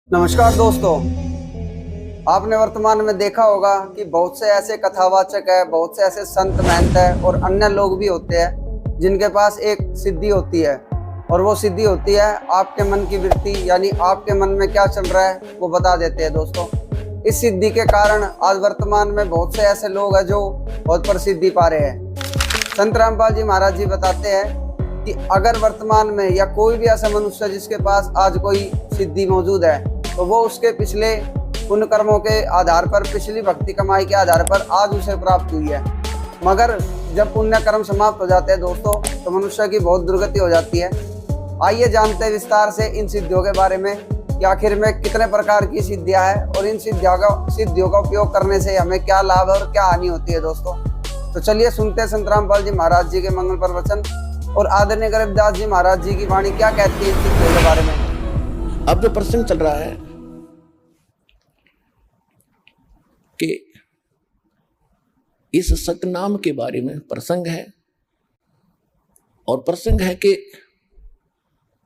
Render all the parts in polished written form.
नमस्कार दोस्तों। आपने वर्तमान में देखा होगा कि बहुत से ऐसे कथावाचक है, बहुत से ऐसे संत महंत है और अन्य लोग भी होते हैं जिनके पास एक सिद्धि होती है और वो सिद्धि होती है आपके मन की वृत्ति, यानी आपके मन में क्या चल रहा है वो बता देते हैं दोस्तों। इस सिद्धि के कारण आज वर्तमान में बहुत से ऐसे लोग हैं जो बहुत प्रसिद्धि पा रहे हैं। संत रामपाल जी महाराज जी बताते हैं कि अगर वर्तमान में या कोई भी ऐसा मनुष्य जिसके पास आज कोई सिद्धि मौजूद है तो वो उसके पिछले पुण्य कर्मों के आधार पर, पिछली भक्ति कमाई के आधार पर आज उसे प्राप्त हुई है। मगर जब पुण्य कर्म समाप्त हो जाते हैं दोस्तों तो मनुष्य की बहुत दुर्गति हो जाती है। आइए जानते हैं विस्तार से इन सिद्धियों के बारे में कि आखिर में कितने प्रकार की सिद्धियां हैं और इन सिद्धियों का उपयोग करने से हमें क्या लाभ और क्या हानि होती है दोस्तों। तो चलिए सुनते हैं संत रामपाल जी महाराज जी के मंगल प्रवचन और आदरणीय गरीबदास जी महाराज जी की वाणी क्या कहती है इन सिद्धियों के बारे में। अब जो प्रसंग चल रहा है कि इस सतनाम के बारे में प्रसंग है और प्रसंग है कि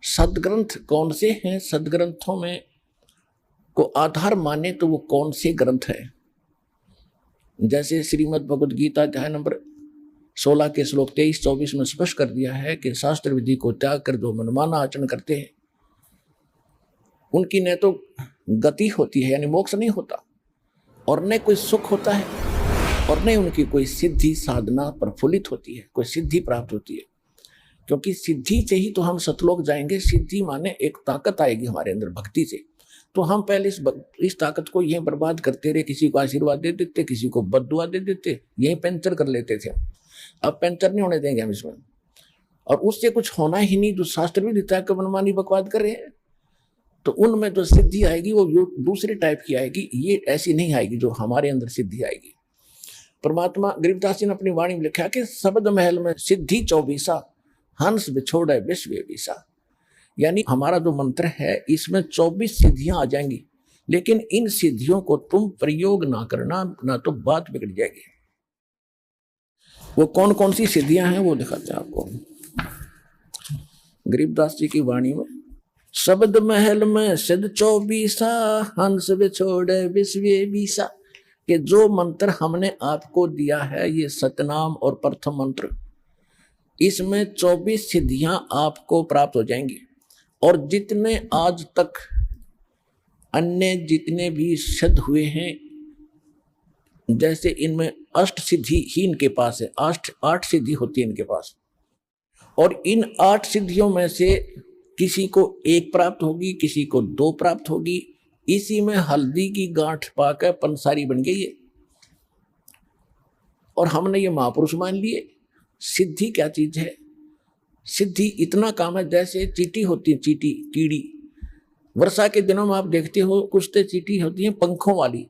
सदग्रंथ कौन से हैं, सदग्रंथों में को आधार माने तो वो कौन से ग्रंथ है। जैसे श्रीमद् भगवद गीता अध्याय नंबर 16 के श्लोक 23-24 में स्पष्ट कर दिया है कि शास्त्र विधि को त्याग कर जो मनमाना आचरण करते हैं उनकी न तो गति होती है यानी मोक्ष नहीं होता और न कोई सुख होता है और न उनकी कोई सिद्धि साधना प्रफुल्लित होती है, कोई सिद्धि प्राप्त होती है। क्योंकि सिद्धि से ही तो हम सतलोक जाएंगे। सिद्धि माने एक ताकत आएगी हमारे अंदर भक्ति से। तो हम पहले इस ताकत को यहीं बर्बाद करते रहे, किसी को आशीर्वाद दे देते, किसी को बद्दुआ दे देते, यहीं पंचर कर लेते थे। अब पंचर नहीं होने देंगे हम इसमें, और उससे कुछ होना ही नहीं। जो शास्त्र भी देता है कि मनमानी बकवाद कर रहे हैं तो उनमें जो सिद्धि आएगी वो दूसरे टाइप की आएगी, ये ऐसी नहीं आएगी जो हमारे अंदर सिद्धि आएगी। परमात्मा गरीबदास जी ने अपनी वाणी में लिखा कि शब्द महल में सिद्धि 24 हंस बिछोड़े विश्व बीसा। यानी हमारा जो मंत्र है इसमें 24 सिद्धियां आ जाएंगी, लेकिन इन सिद्धियों को तुम प्रयोग ना करना, ना तो बात बिगड़ जाएगी। वो कौन कौन सी सिद्धियां हैं वो दिखाते हैं आपको गरीबदास जी की वाणी में। शब्द महल में सिद्ध 24 हंस बिछोड़े विश्व बीसा। कि जो मंत्र हमने आपको दिया है ये सतनाम और प्रथम मंत्र, इसमें 24 सिद्धियां आपको प्राप्त हो जाएंगी। और जितने आज तक अन्य जितने भी सिद्ध हुए हैं, जैसे इनमें अष्ट सिद्धि ही इनके पास है, 8 सिद्धि होती है इनके पास। और इन 8 सिद्धियों में से किसी को 1 प्राप्त होगी, किसी को 2 प्राप्त होगी। इसी में हल्दी की गांठ पाकर पंसारी बन गई है और हमने ये महापुरुष मान लिए। सिद्धि क्या चीज है? सिद्धि इतना काम है जैसे चींटी होती है, चींटी कीड़ी। वर्षा के दिनों में आप देखते हो कुछ तो चींटी होती है पंखों वाली।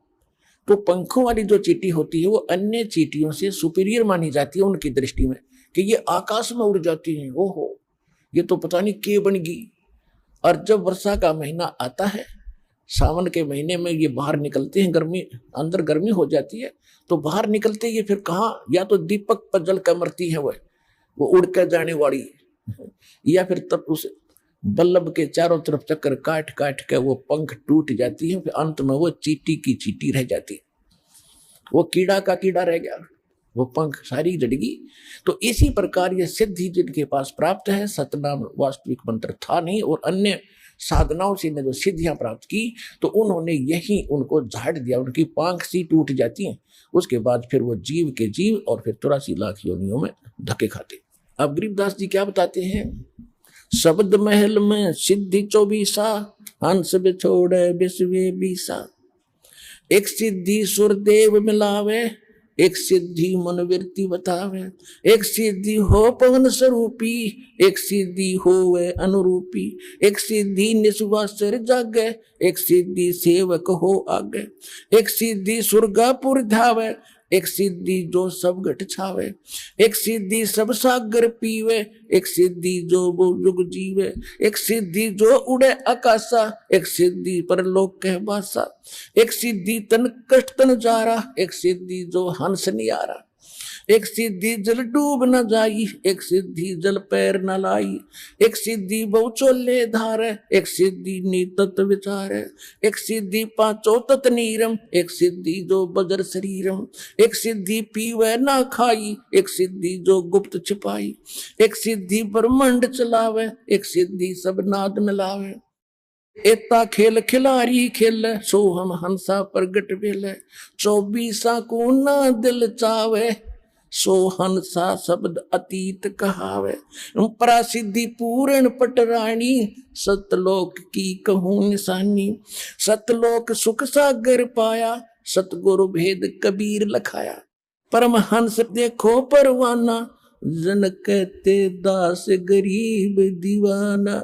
तो पंखों वाली जो चींटी होती है वो अन्य चींटियों से सुपीरियर मानी जाती है उनकी दृष्टि में कि ये आकाश में उड़ जाती है, ओहो ये तो पता नहीं क्या बन गई। और जब वर्षा का महीना आता है, सावन के महीने में ये बाहर निकलते हैं, गर्मी अंदर गर्मी हो जाती है तो बाहर निकलते ये फिर कहाँ, या तो दीपक पर जल कर मरती है वो उड़ कर जाने वाली, या फिर तब उस बल्लभ के चारों तरफ चक्कर काट काट के वो पंख टूट जाती है, फिर अंत में वो चींटी की चींटी रह जाती है, वो कीड़ा का कीड़ा रह गया, वो पंख सारी जड़गी। तो इसी प्रकार ये सिद्धि जिनके पास प्राप्त है, सतनाम वास्तविक मंत्र था नहीं और अन्य साधनाओं से ने जो सिद्धियां प्राप्त की तो उन्होंने यही उनको झाड़ दिया, उनकी पांख सी टूट जाती है। उसके बाद फिर वो जीव के जीव और फिर 83 लाख योनियों में धक्के खाते। अब गरीबदास जी क्या बताते हैं? शब्द महल में सिद्धि 24 हंस बिछोड़े विश्व बीसा। एक सिद्धि सुरदेव मिलावे, एक सिद्धि मनोवृत्ति बतावे, एक सिद्धि हो पवन स्वरूपी, एक सिद्धि होवे अनुरूपी, एक सिद्धि निस्वासर जागे, एक सिद्धि सेवक हो आगे, एक सिद्धि सुरगापुर धावे, एक सिद्धि जो सब घट छावे, एक सिद्धि सब सागर पीवे, एक सिद्धि जो वो युग जीवे, एक सिद्धि जो उड़े आकाशा, एक सिद्धि परलोक कह बासा, एक सिद्धि तन कष्ट तन जारा, एक सिद्धि जो हंस नियारा, एक सिद्धि जल डूब न जाई, एक सिद्धि जल पैर न लाई, एक सिद्धि बहु चोले धार, एक सिद्धि नीतत विचार, एक सिद्धि पांचों तत नीरम, एक सिद्धि जो बजर शरीरम, एक सिद्धि पीवे ना खाई, एक सिद्धि जो गुप्त छिपाई, एक सिद्धि ब्रह्मांड चलावे, एक सिद्धि सब नाद मिलावे, एता खेल खिलारी खेल, सोहम हंसा प्रगट भेल, 24 को ना दिल चावे, सो हंसा शब्द अतीत कहावे, परासिद्धि पूर्ण पटरानी, सतलोक की कहूं निशानी, सतलोक सुख सागर पाया, सतगुरु भेद कबीर लखाया, परमहंस देखो परवाना, जन कहते दास गरीब दीवाना।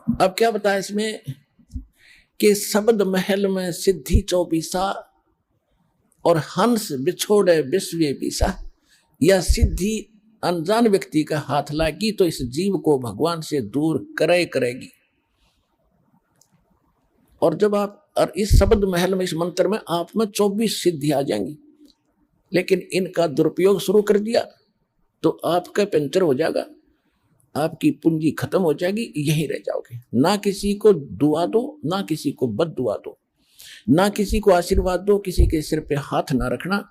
अब क्या बताया इसमें कि शब्द महल में सिद्धि 24 और हंस बिछोड़े विश्व बीसा, यह सिद्धि अनजान व्यक्ति का हाथ लागी तो इस जीव को भगवान से दूर करेगी। और जब आप और इस शब्द महल में, इस मंत्र में आप में 24 सिद्धि आ जाएंगी, लेकिन इनका दुरुपयोग शुरू कर दिया तो आपका पंचर हो जाएगा, आपकी पूंजी खत्म हो जाएगी, यहीं रह जाओगे। ना किसी को दुआ दो, ना किसी को बद दुआ दो, ना किसी को आशीर्वाद दो, किसी के सिर पे हाथ ना रखना,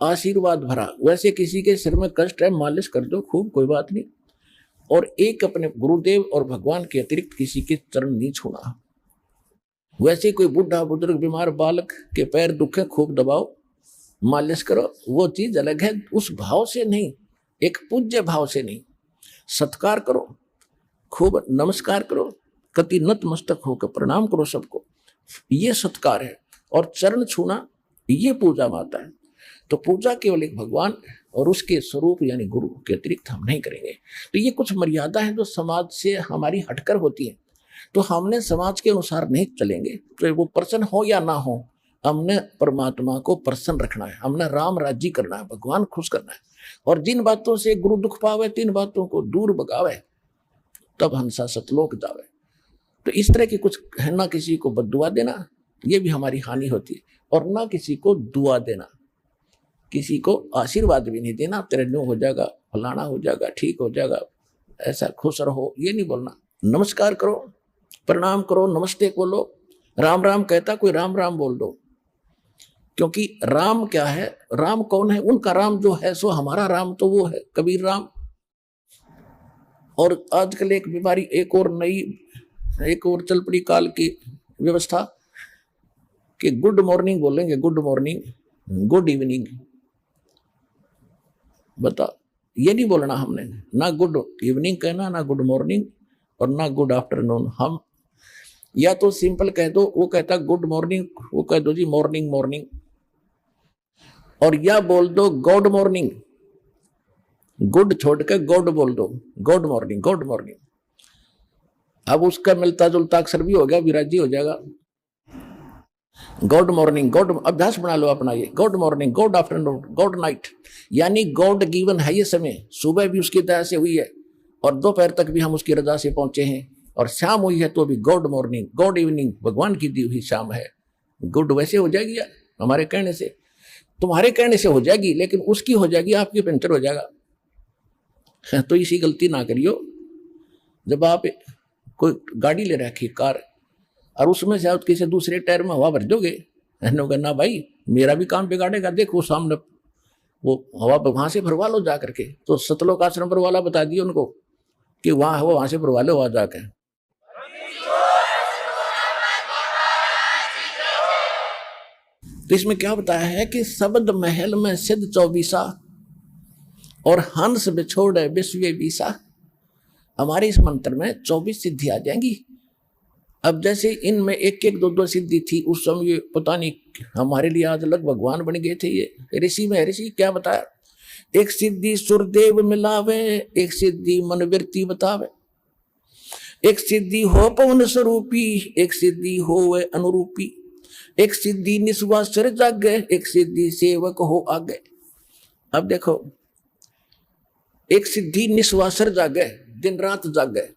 आशीर्वाद भरा। वैसे किसी के सिर में कष्ट है, मालिश कर दो खूब, कोई बात नहीं। और एक अपने गुरुदेव और भगवान के अतिरिक्त किसी के चरण नहीं छूना। वैसे कोई बूढ़ा बुजुर्ग बीमार बालक के पैर दुखे, खूब दबाओ, मालिश करो, वो चीज अलग है। उस भाव से नहीं, एक पूज्य भाव से नहीं, सत्कार करो, खूब नमस्कार करो, कति नतमस्तक होकर प्रणाम करो सबको, ये सत्कार है। और चरण छूना ये पूजा माता है। तो पूजा केवल एक भगवान और उसके स्वरूप यानी गुरु के अतिरिक्त हम नहीं करेंगे। तो ये कुछ मर्यादा है जो समाज से हमारी हटकर होती है। तो हमने समाज के अनुसार नहीं चलेंगे, तो वो प्रसन्न हो या ना हो, हमने परमात्मा को प्रसन्न रखना है, हमने राम राज्य करना है, भगवान खुश करना है। और जिन बातों से गुरु दुख पावे, तीन बातों को दूर भगावे, तब हंसा सतलोक जावे। तो इस तरह की कुछ है, ना किसी को बद्दुआ देना, ये भी हमारी हानि होती है, और ना किसी को दुआ देना, किसी को आशीर्वाद भी नहीं देना, तेरे न्यू हो जाएगा, फलाना हो जाएगा, ठीक हो जाएगा, ऐसा खुश रहो, ये नहीं बोलना। नमस्कार करो, प्रणाम करो, नमस्ते बोलो, राम राम कहता कोई राम राम बोल दो। क्योंकि राम क्या है, राम कौन है, उनका राम जो है सो हमारा राम तो वो है कबीर राम। और आजकल एक बीमारी, एक और नई, एक और चल पड़ी काल की व्यवस्था कि गुड मॉर्निंग बोलेंगे, गुड मॉर्निंग, गुड इवनिंग। बता, ये नहीं बोलना हमने, ना गुड इवनिंग कहना, ना गुड मॉर्निंग और ना गुड आफ्टरनून। हम या तो सिंपल कह दो, वो कहता गुड मॉर्निंग, वो कह दो जी मॉर्निंग मॉर्निंग, और या बोल दो गॉड मॉर्निंग, गुड छोड़ के गॉड बोल दो, गॉड मॉर्निंग, गॉड मॉर्निंग। अब उसका मिलता जुलता अक्षर भी हो गया, विराजी हो जाएगा। गॉड मॉर्निंग, गॉड अभ्यास बना लो अपना ये, God morning, God afternoon, God night, यानी गॉड गिवन है ये समय। सुबह भी उसकी दया से हुई है और दोपहर तक भी हम उसकी रजा से पहुंचे हैं, और शाम हुई है तो भी गॉड मॉर्निंग, गॉड इवनिंग, भगवान की दी हुई शाम है। गुड वैसे हो जाएगी यार, हमारे कहने से, तुम्हारे कहने से हो जाएगी, लेकिन उसकी हो जाएगी, आपकी पंचर हो जाएगा। तो इसी गलती ना करियो। जब आप कोई गाड़ी ले रखी कार, और उसमें से किसी दूसरे टायर में हवा भर दोगे, ना भाई मेरा भी काम बिगाड़ेगा, देखो सामने वो हवा वहां से भरवा लो जा करके। तो सतलोक आश्रम पर वाला बता दिए उनको कि वहां हवा वहां से भरवा लो वहां जाकर। तो इसमें क्या बताया है कि शब्द महल में सिद्ध 24 और हंस बिछोड़े विश्व बीसा। हमारे इस मंत्र में 24 सिद्धि आ जाएंगी। अब जैसे इनमें एक एक दो दो सिद्धि थी, उस समय पता नहीं हमारे लिए आज अलग भगवान बन गए थे ये ऋषि में। ऋषि क्या बताया, एक सिद्धि सुरदेव मिलावे, एक सिद्धि मनवृत्ति बतावे, एक सिद्धि हो पवन स्वरूपी, एक सिद्धि हो वे अनुरूपी, एक सिद्धि निस्वा सिर जागे, एक सिद्धि सेवक हो आगे। अब देखो, एक सिद्धि निस्वा सिर जागे, दिन रात जागे,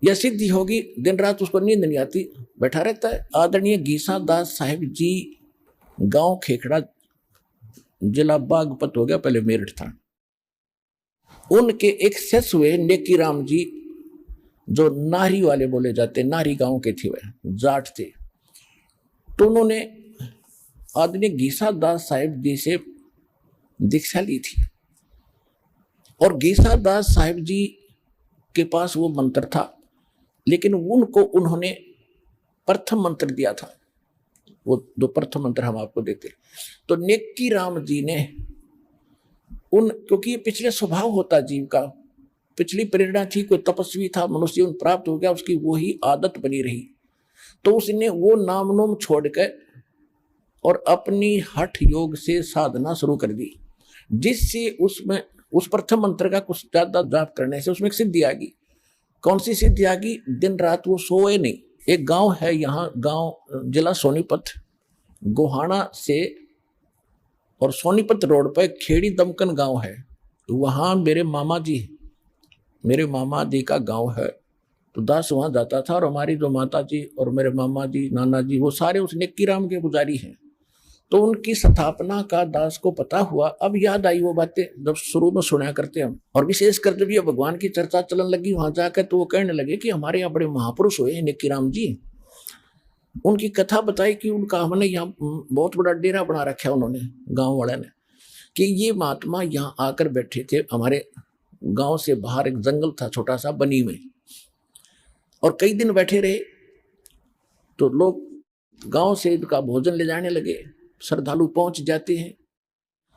यह सिद्धि होगी, दिन रात उसको नींद नहीं आती, बैठा रहता है। आदरणीय गीसा दास साहिब जी गांव खेखड़ा जिला बागपत हो गया, पहले मेरठ था। उनके एक शिष्य हुए नेकी राम जी, जो नारी वाले बोले जाते, नारी गांव के थे, वह जाट थे। तो उन्होंने आदमी गीसा दास साहिब जी से दीक्षा ली थी, और गीसा दास साहिब जी के पास वो मंत्र था, लेकिन उनको उन्होंने प्रथम मंत्र दिया था। वो दो प्रथम मंत्र हम आपको देते। तो नेकी राम जी ने क्योंकि ये पिछले स्वभाव होता जीव का, पिछली प्रेरणा थी, कोई तपस्वी था, मनुष्य जीवन प्राप्त हो गया, उसकी वही आदत बनी रही, तो उसने वो नाम नोम छोड़कर और अपनी हठ योग से साधना शुरू कर दी, जिससे उसमें उस प्रथम मंत्र का कुछ ज्यादा जाप करने से उसमें एक सिद्धि आ गई। कौन सी सिद्धि आ गई? दिन रात वो सोए नहीं। एक गांव है यहाँ, गांव जिला सोनीपत, गोहाना से और सोनीपत रोड पर खेड़ी दमकन गांव है। तो वहाँ मेरे मामा जी का गांव है। तो दास वहाँ जाता था, और हमारी जो माता जी और मेरे मामा जी, नाना जी, वो सारे उस नेकी राम के पुजारी हैं। तो उनकी स्थापना का दास को पता हुआ। अब याद आई वो बातें जब शुरू में सुना करते हम, और विशेषकर जब ये भगवान की चर्चा चलन लगी वहां जाकर, तो वो कहने लगे कि हमारे यहाँ बड़े महापुरुष हुए नेकी राम जी। उनकी कथा बताई कि उनका हमने यहाँ बहुत बड़ा डेरा बना रखा है उन्होंने, गांव वाले ने, कि ये महात्मा यहाँ आकर बैठे थे। हमारे गांव से बाहर एक जंगल था छोटा सा बनी में, और कई दिन बैठे रहे। तो लोग गांव से इनका भोजन ले जाने लगे, श्रद्धालु पहुंच जाते हैं।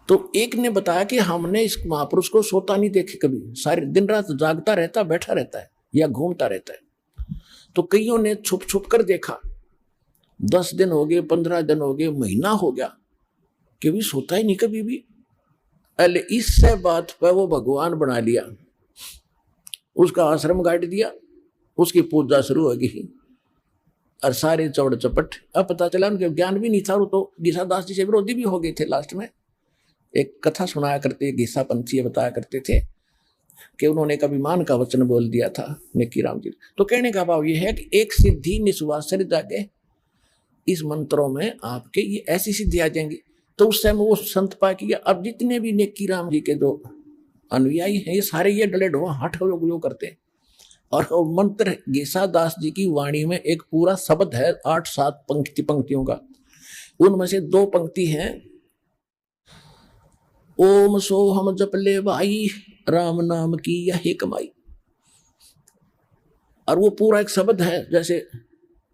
तो एक ने बताया कि हमने इस महापुरुष को सोता नहीं देखे कभी, सारे दिन रात जागता रहता, बैठा रहता है या घूमता रहता है। तो कईयों ने छुप छुप कर देखा, 10 दिन हो गए, 15 दिन हो गए, महीना हो गया, कि भी सोता ही नहीं कभी भी। पहले इससे बात पर वो भगवान बना लिया, उसका आश्रम गाड़ दिया, उसकी पूजा शुरू हो गई, और सारे चौड़ चपट। अब पता चला उनके ज्ञान भी नहीं था, वो तो गीसा दास जी से विरोधी भी हो गए थे। लास्ट में एक कथा सुनाया करते, गीसा पंथी बताया करते थे कि उन्होंने एक अभिमान का वचन बोल दिया था नेकी राम जी। तो कहने का भाव यह है कि एक सिद्धि निस्वासर जागे, इस मंत्रों में आपके ये ऐसी सिद्धि आ जाएंगी। तो उस समय वो संत पा किया। अब जितने भी नेकी राम जी के जो अनुयायी हैं, ये सारे ये डले ढो हठ योग करते हैं। और मंत्र गीसा दास जी की वाणी में एक पूरा शब्द है, 8-7 पंक्तियों का। उनमें से 2 पंक्ति हैं, ओम सो हम जप ले भाई, राम नाम की यही कमाई। और वो पूरा एक शब्द है, जैसे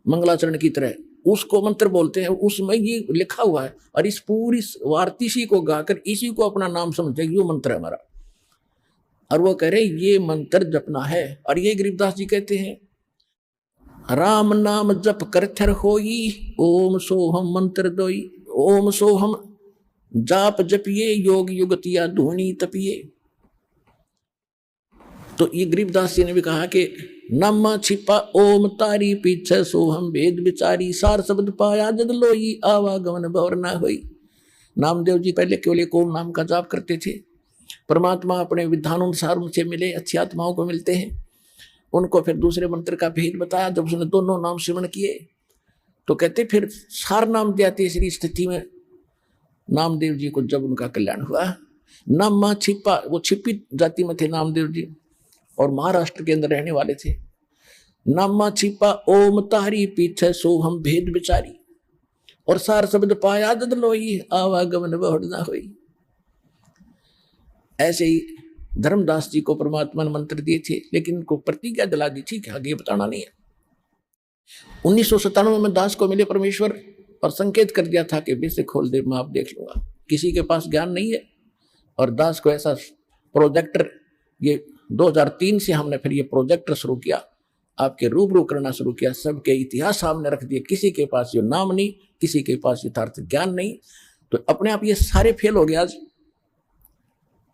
मंगलाचरण की तरह उसको मंत्र बोलते हैं, उसमें ये लिखा हुआ है। और इस पूरी वार्तिशी को गाकर इसी को अपना नाम समझे, ये मंत्र है हमारा। और वो कह रहे ये मंत्र जपना है। और ये गरीबदास जी कहते हैं, राम नाम जप कर थर होई, ओम सोहम मंत्र दोई। ओम सोहम जाप जपिए, योग युगतिया धुनी तपिए। तो ये गरीबदास जी ने भी कहा कि नम छिपा ओम तारी, पीछे सोहम वेद विचारी, सार शब्द पाया जद लोई, आवागमन भवर ना होई। नामदेव जी पहले केवल एक ओम नाम का जाप करते थे। परमात्मा अपने विधानुसार उनसे मिले, अच्छी आत्माओं को मिलते हैं। उनको फिर दूसरे मंत्र का भेद बताया। जब उसने दोनों नाम श्रवण किए तो कहते फिर सार नाम दिया। तीसरी स्थिति में नामदेव जी को जब उनका कल्याण हुआ, नामा छिपा, वो छिपी जाति में थे नामदेव जी और महाराष्ट्र के अंदर रहने वाले थे। नामा छिपा ओम तारी, पीछे सोहम भेद विचारी, और सार शब्द पाया जद लोई, आवागमन बहुड़ ना होई। ऐसे ही धर्मदास जी को परमात्मा ने मंत्र दिए थे, लेकिन उनको प्रतिज्ञा दिला दी थी कि आगे बताना नहीं है। 1997 में दास को मिले परमेश्वर और संकेत कर दिया था कि विश्व खोल दे, मैं आप देख लूंगा। किसी के पास ज्ञान नहीं है, और दास को ऐसा प्रोजेक्टर, ये 2003 से हमने फिर ये प्रोजेक्टर शुरू किया, आपके रूबरू करना शुरू किया, सबके इतिहास सामने रख दिए। किसी के पास ये नाम नहीं, किसी के पास यथार्थ ज्ञान नहीं, तो अपने आप ये सारे फेल हो गए। आज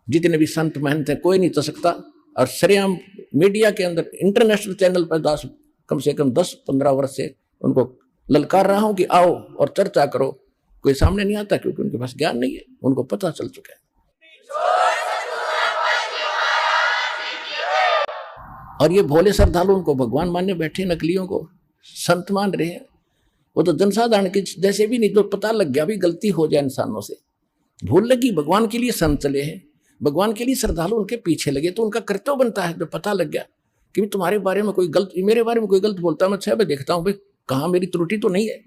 जितने भी संत महंत हैं कोई नहीं चल सकता। और सरेआम मीडिया के अंदर इंटरनेशनल चैनल पर दास कम से कम 10-15 वर्ष से उनको ललकार रहा हूं कि आओ और चर्चा करो, कोई सामने नहीं आता, क्योंकि उनके पास ज्ञान नहीं है, उनको पता चल चुका है। और ये भोले श्रद्धालु उनको भगवान मानने बैठे, नकलियों को संत मान रहे हैं। वो तो जनसाधारण के जैसे भी नहीं, तो पता लग गया भी गलती हो जाए इंसानों से, भूल लगी, भगवान के लिए संत चले हैं, भगवान के लिए श्रद्धालु उनके पीछे लगे, तो उनका कर्तव्य बनता है, जब पता लग गया कि तुम्हारे बारे में कोई गलत, मेरे बारे में कोई गलत बोलता है, मैं अच्छा मैं देखता हूँ भाई कहाँ मेरी त्रुटि तो नहीं है,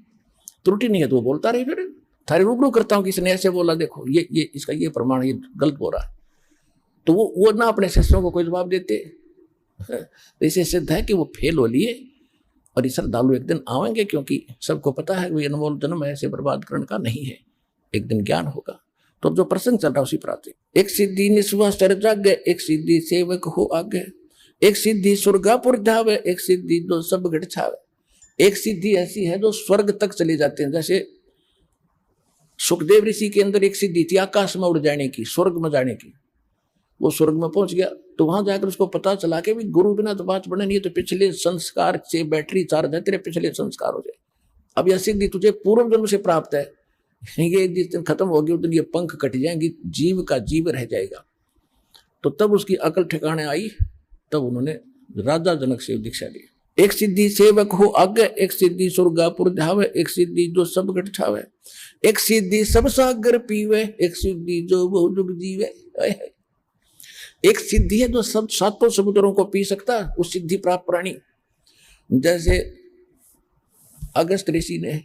त्रुटि नहीं है तो वो बोलता रहे, फिर थारे रूबरू करता हूँ, किसी ने ऐसे बोला देखो ये इसका ये प्रमाण, ये गलत बोल रहा है, तो वो ना अपने शिष्यों को कोई जवाब देते। तो इसे सिद्ध है कि वो फेल हो लिए, और ये श्रद्धालु एक दिन आवेंगे, क्योंकि सबको पता है कि अनमोल जन्म ऐसे बर्बाद करने का नहीं है, एक दिन ज्ञान होगा। तो जो प्रसंग चल रहा है उसी पर आते, एक सिद्धि निस्वा सर जागे, एक सिद्धि सेवक हो आगे, एक सिद्धि स्वर्गापुर जावे, एक सिद्धि जो सब घट छावे। एक सिद्धि ऐसी है जो स्वर्ग तक चले जाते हैं, जैसे सुखदेव ऋषि के अंदर एक सिद्धि थी आकाश में उड़ जाने की, स्वर्ग में जाने की। वो स्वर्ग में पहुंच गया तो वहां जाकर उसको पता चला कि भी गुरु बिना तो बात बने नहीं है, तो पिछले संस्कार से बैटरी चार्ज है, तेरे पिछले संस्कार हो जाए। अब यह सिद्धि तुझे पूर्व जन्म से प्राप्त है, ये जिस दिन खत्म होगी उस दिन ये पंख कट जाएंगी, जीव का जीव रह जाएगा। तो तब उसकी अकल ठिकाने आई, तब उन्होंने राजा जनक से दीक्षा ली। एक सिद्धि सेवक हो आगे, एक सिद्धि स्वर्गापुर जावे, एक सिद्धि जो सब घट छावे, एक सिद्धि सब सागर पीवे, एक सिद्धि जो बहु जुग जीवे। एक सिद्धि है जो सब सातों समुद्रों को पी सकता, उस सिद्धि प्राप्त प्राणी। जैसे अगस्त ऋषि ने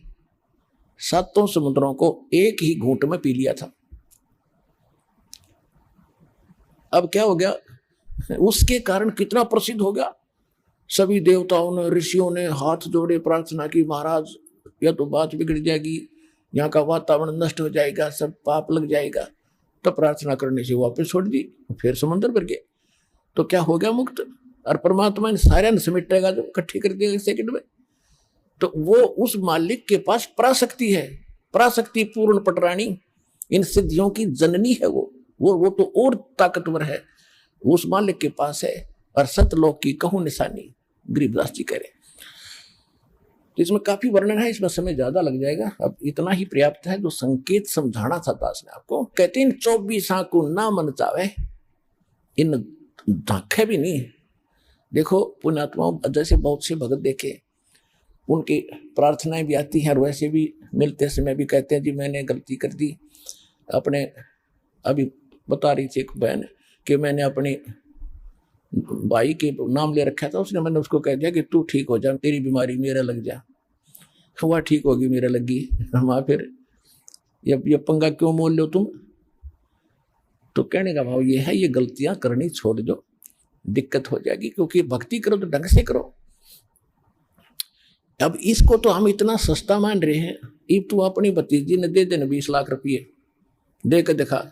सातों समुद्रों को एक ही घूंट में पी लिया था। अब क्या हो गया, उसके कारण कितना प्रसिद्ध हो गया, सभी देवताओं ने ऋषियों ने हाथ जोड़े, प्रार्थना की, महाराज यह तो बात बिगड़ जाएगी, यहाँ का वातावरण नष्ट हो जाएगा, सब पाप लग जाएगा। तो प्रार्थना करने से वापस छोड़ दी, फिर समुद्र भर गए, तो क्या हो गया, मुक्त। और परमात्मा ने सारे समेटेगा जब इकट्ठी कर दिया सेकंड में। तो वो उस मालिक के पास पराशक्ति है, पराशक्ति पूर्ण पटरानी, इन सिद्धियों की जननी है वो तो और ताकतवर है, उस मालिक के पास है। और सतलोक की कहूं निशानी, गरीबदास जी कह रहे। तो इसमें काफी वर्णन है, इसमें समय ज्यादा लग जाएगा, अब इतना ही पर्याप्त है जो संकेत समझाना था दास ने आपको। कहते हैं 24 को ना मन चावे, इन झांखे भी नहीं। देखो पुण्यात्माओं, जैसे बहुत से भगत देखे, उनकी प्रार्थनाएं भी आती हैं, और वैसे भी मिलते समय भी कहते हैं जी मैंने गलती कर दी। अपने अभी बता रही थी एक बहन कि मैंने अपनी भाई के नाम ले रखा था, उसने, मैंने उसको कह दिया कि तू ठीक हो जा, तेरी बीमारी मेरा लग जा, वह ठीक होगी मेरा लगी। हम फिर ये पंगा क्यों मोल लो तुम। तो कहने का भाव ये है, ये गलतियां करनी छोड़ दो, दिक्कत हो जाएगी, क्योंकि भक्ति करो तो ढंग से करो। अब इसको तो हम इतना सस्ता मान रहे हैं, अब तू अपनी भतीजी ने दे देना 20 लाख रुपये, दे के दिखा,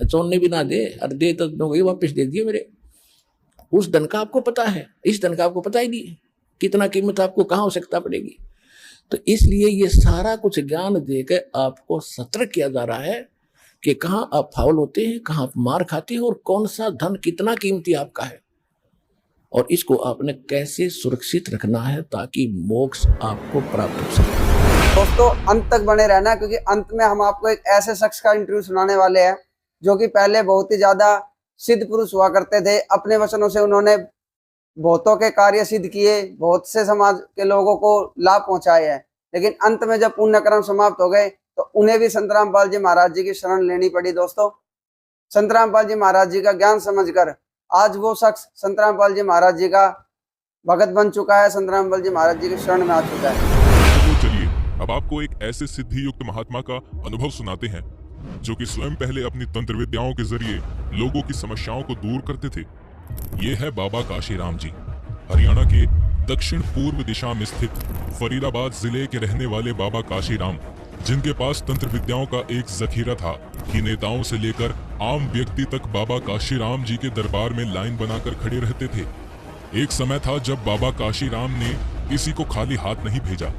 सोने भी ना दे, और दे तो वही वापस दे दिए मेरे। उस धन का आपको पता है, इस धन का आपको पता ही नहीं कितना कीमत आपको कहाँ आवश्यकता पड़ेगी। तो इसलिए ये सारा कुछ ज्ञान देकर आपको सतर्क किया जा रहा है कि कहाँ आप फाउल होते हैं, कहाँ आप मार खाते हैं, और कौन सा धन कितना कीमती आपका है, और इसको आपने कैसे सुरक्षित रखना है ताकि मोक्ष आपको प्राप्त हो सके। दोस्तों अंत तक बने रहना, क्योंकि अंत में हम आपको एक ऐसे शख्स का इंटरव्यू सुनाने वाले हैं जो कि पहले बहुत ही ज्यादा सिद्ध पुरुष हुआ करते थे। अपने वचनों से उन्होंने बहुतों के कार्य सिद्ध किए, बहुत से समाज के लोगों को लाभ पहुंचाए हैं, लेकिन अंत में जब पुण्य कर्म समाप्त हो गए तो उन्हें भी संत रामपाल जी महाराज जी की शरण लेनी पड़ी। दोस्तों संत रामपाल जी महाराज जी का ज्ञान समझकर आज वो शख्स संत रामपाल जी महाराज जी का भगत बन चुका है, संत रामपाल जी महाराज जी की शरण में आ चुका है। तो चलिए अब आपको एक ऐसे सिद्धि युक्त महात्मा का अनुभव सुनाते हैं जो कि स्वयं पहले अपनी तंत्र विद्याओं के जरिए लोगों की समस्याओं को दूर करते थे। ये है बाबा काशीराम जी, हरियाणा के दक्षिण पूर्व दिशा में स्थित फरीदाबाद जिले के रहने वाले बाबा काशीराम, जिनके पास तंत्र विद्याओं का एक जखीरा था कि नेताओं से लेकर आम व्यक्ति तक बाबा काशीराम जी के दरबार में लाइन बनाकर खड़े रहते थे। एक समय था जब बाबा काशीराम ने किसी को खाली हाथ नहीं भेजा।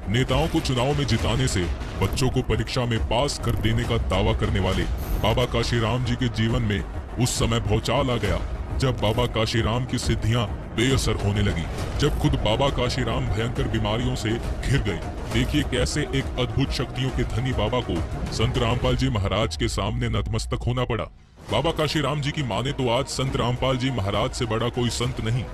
नेताओं को चुनाव में जिताने से बच्चों को परीक्षा में पास कर देने का दावा करने वाले बाबा काशीराम जी के जीवन में उस समय भौचाल आ गया जब बाबा काशीराम की सिद्धियां बेअसर होने लगी, जब खुद बाबा काशीराम भयंकर बीमारियों से घिर गए। देखिए कैसे एक अद्भुत शक्तियों के धनी बाबा को संत रामपाल जी महाराज के सामने नतमस्तक होना पड़ा। बाबा काशीराम जी की माने तो आज संत रामपाल जी महाराज से बड़ा कोई संत नहीं।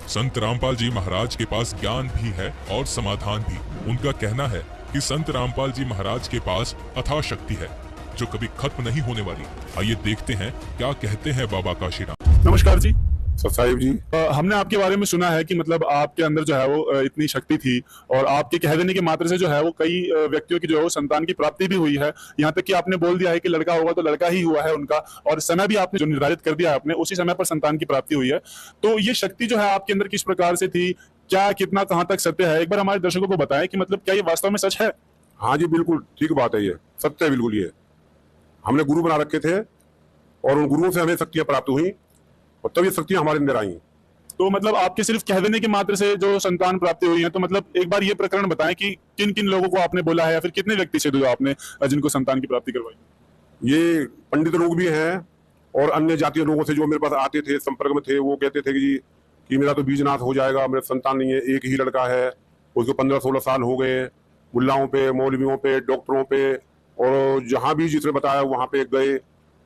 संत रामपाल जी महाराज के पास ज्ञान भी है और समाधान भी। उनका कहना है कि संत रामपाल जी महाराज के पास अथाह शक्ति है। जो कभी खत्म नहीं होने वाली। आइए देखते हैं क्या कहते हैं बाबा काशीराम। नमस्कार जी। साहिब जी, हमने आपके बारे में सुना है कि मतलब आपके अंदर जो है वो इतनी शक्ति थी और आपके कह देने के मात्र से जो है वो कई व्यक्तियों की जो है वो संतान की प्राप्ति भी हुई है। यहाँ तक कि आपने बोल दिया है कि लड़का होगा तो लड़का ही हुआ है उनका, और समय भी आपने जो निर्धारित कर दिया है आपने, उसी समय पर संतान की प्राप्ति हुई है। तो ये शक्ति जो है आपके अंदर किस प्रकार से थी, क्या कितना कहाँ तक सत्य है, एक बार हमारे दर्शकों को बताएं कि मतलब क्या ये वास्तव में सच है? हाँ जी, बिल्कुल ठीक बात है, ये सत्य है बिल्कुल। ये हमने गुरु बना रखे थे और उन गुरुओं से हमें शक्तियां प्राप्त हुई और तब ये शक्तियां हमारे अंदर आई। तो मतलब आपके सिर्फ कह देने के मात्र से जो संतान प्राप्ति हुई है, तो मतलब एक बार ये प्रकरण बताएं कि किन किन लोगों को आपने बोला है या फिर कितने व्यक्ति से जो आपने जिनको संतान की प्राप्ति करवाई? ये पंडित लोग भी हैं और अन्य जातीय लोगों से जो मेरे पास आते थे, संपर्क में थे, वो कहते थे कि मेरा तो बीजनाथ हो जाएगा, मेरा संतान नहीं है, एक ही लड़का है, उसको 15-16 साल हो गए। मुल्लाओं पे, मौलवियों पे, डॉक्टरों पे और जहाँ भी जिसने बताया वहाँ पे गए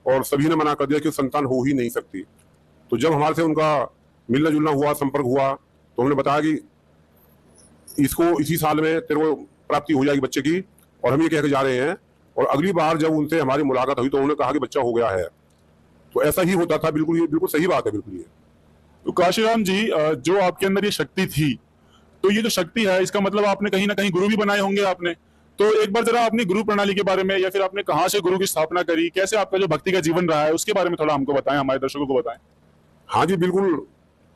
और सभी ने मना कर दिया कि संतान हो ही नहीं सकती। तो जब हमारे से उनका मिलना जुलना हुआ, संपर्क हुआ, तो हमने बताया कि इसको इसी साल में तेरे को प्राप्ति हो जाएगी बच्चे की, और हम ये कह के जा रहे हैं। और अगली बार जब उनसे हमारी मुलाकात हुई तो उन्होंने कहा कि बच्चा हो गया है। तो ऐसा ही होता था, बिल्कुल, ये बिल्कुल सही बात है, बिल्कुल। ये तो काशीराम जी, जो आपके अंदर ये शक्ति थी, तो ये जो शक्ति है इसका मतलब आपने कहीं ना कहीं गुरु भी बनाए होंगे आपने। तो एक बार जरा अपनी गुरु प्रणाली के बारे में, या फिर आपने कहाँ से गुरु की स्थापना करी, कैसे आपका जो भक्ति का जीवन रहा है, उसके बारे में थोड़ा हमको बताएं, हमारे दर्शकों को बताएं। हाँ जी, बिल्कुल।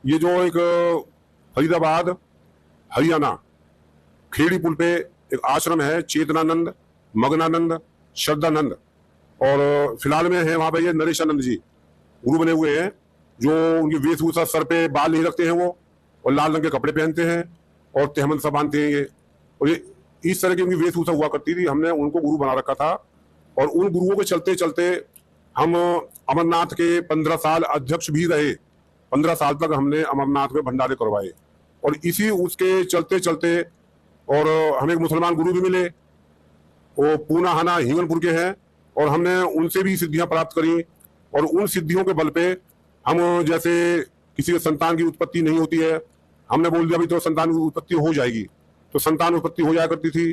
ये जो एक फरीदाबाद हरियाणा खेड़ी पुल पे एक आश्रम है, चेतनानंद, मगनानंद, श्रद्धानंद, और फिलहाल में है वहां पे ये नरेशानंद जी गुरु बने हुए हैं, जो उनकी वेशभूषा, सर पे बाल नहीं रखते हैं वो, और लाल रंग के कपड़े पहनते हैं और तहमद सा बांधते हैं ये, और ये इस तरह की उनकी वेशभूषा हुआ करती थी। हमने उनको गुरु बना रखा था और उन गुरुओं के चलते चलते हम अमरनाथ के 15 साल अध्यक्ष भी रहे। 15 साल तक हमने अमरनाथ में भंडारे करवाए, और इसी उसके चलते चलते और हमें एक मुसलमान गुरु भी मिले, वो पूनाहाना हिंगनपुर के हैं, और हमने उनसे भी सिद्धियां प्राप्त करी। और उन सिद्धियों के बल पे हम, जैसे किसी के संतान की उत्पत्ति नहीं होती है, हमने बोल दिया भी तो संतान की उत्पत्ति हो जाएगी, तो संतान उत्पत्ति हो जाया करती थी।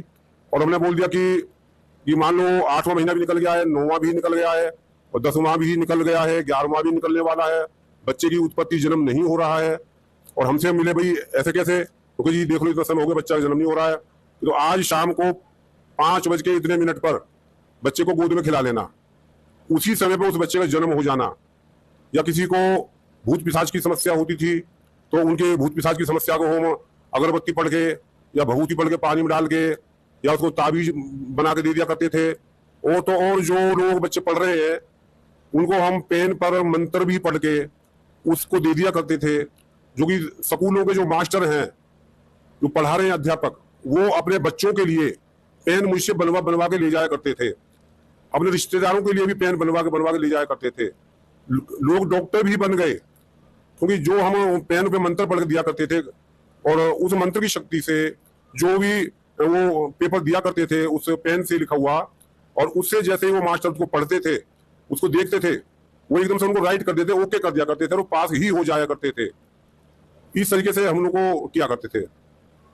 और हमने बोल दिया कि मान लो 8वां महीना भी निकल गया है, 9वां भी निकल गया है, और 10वां भी निकल गया है, 11वां भी निकलने वाला है, बच्चे की उत्पत्ति जन्म नहीं हो रहा है। और हमसे मिले, भाई ऐसे कैसे? क्योंकि जी देख लो इतना समय हो गया, बच्चा का जन्म नहीं हो रहा है। तो आज शाम को 5 बज के इतने मिनट पर बच्चे को गोद में खिला लेना, उसी समय पर उस बच्चे का जन्म हो जाना। या किसी को भूत पिशाच की समस्या होती थी, तो उनके भूत पिशाच की समस्या को हम अगरबत्ती पढ़ के या भभूति पढ़ के पानी में डाल के या उसको ताबीज बना के दे दिया करते थे। और जो लोग बच्चे पढ़ रहे हैं उनको हम पेन पर मंत्र भी पढ़ के उसको दे दिया करते थे। जो कि स्कूलों के जो मास्टर हैं, जो पढ़ा रहे हैं अध्यापक, वो अपने बच्चों के लिए पेन मुझसे बनवा के ले जाया करते थे। अपने रिश्तेदारों के लिए भी पेन बनवा के ले जाया करते थे। लोग डॉक्टर भी बन गए, क्योंकि जो हम पेन पे मंत्र पढ़ के दिया करते थे, और उस मंत्र की शक्ति से जो भी वो पेपर दिया करते थे उस पेन से लिखा हुआ, और उससे जैसे ही वो मास्टर उसको पढ़ते थे, उसको देखते थे, वो एकदम से उनको राइट कर देते, ओके कर दिया करते थे, और पास ही हो जाया करते थे। इस तरीके से हम लोग को किया करते थे।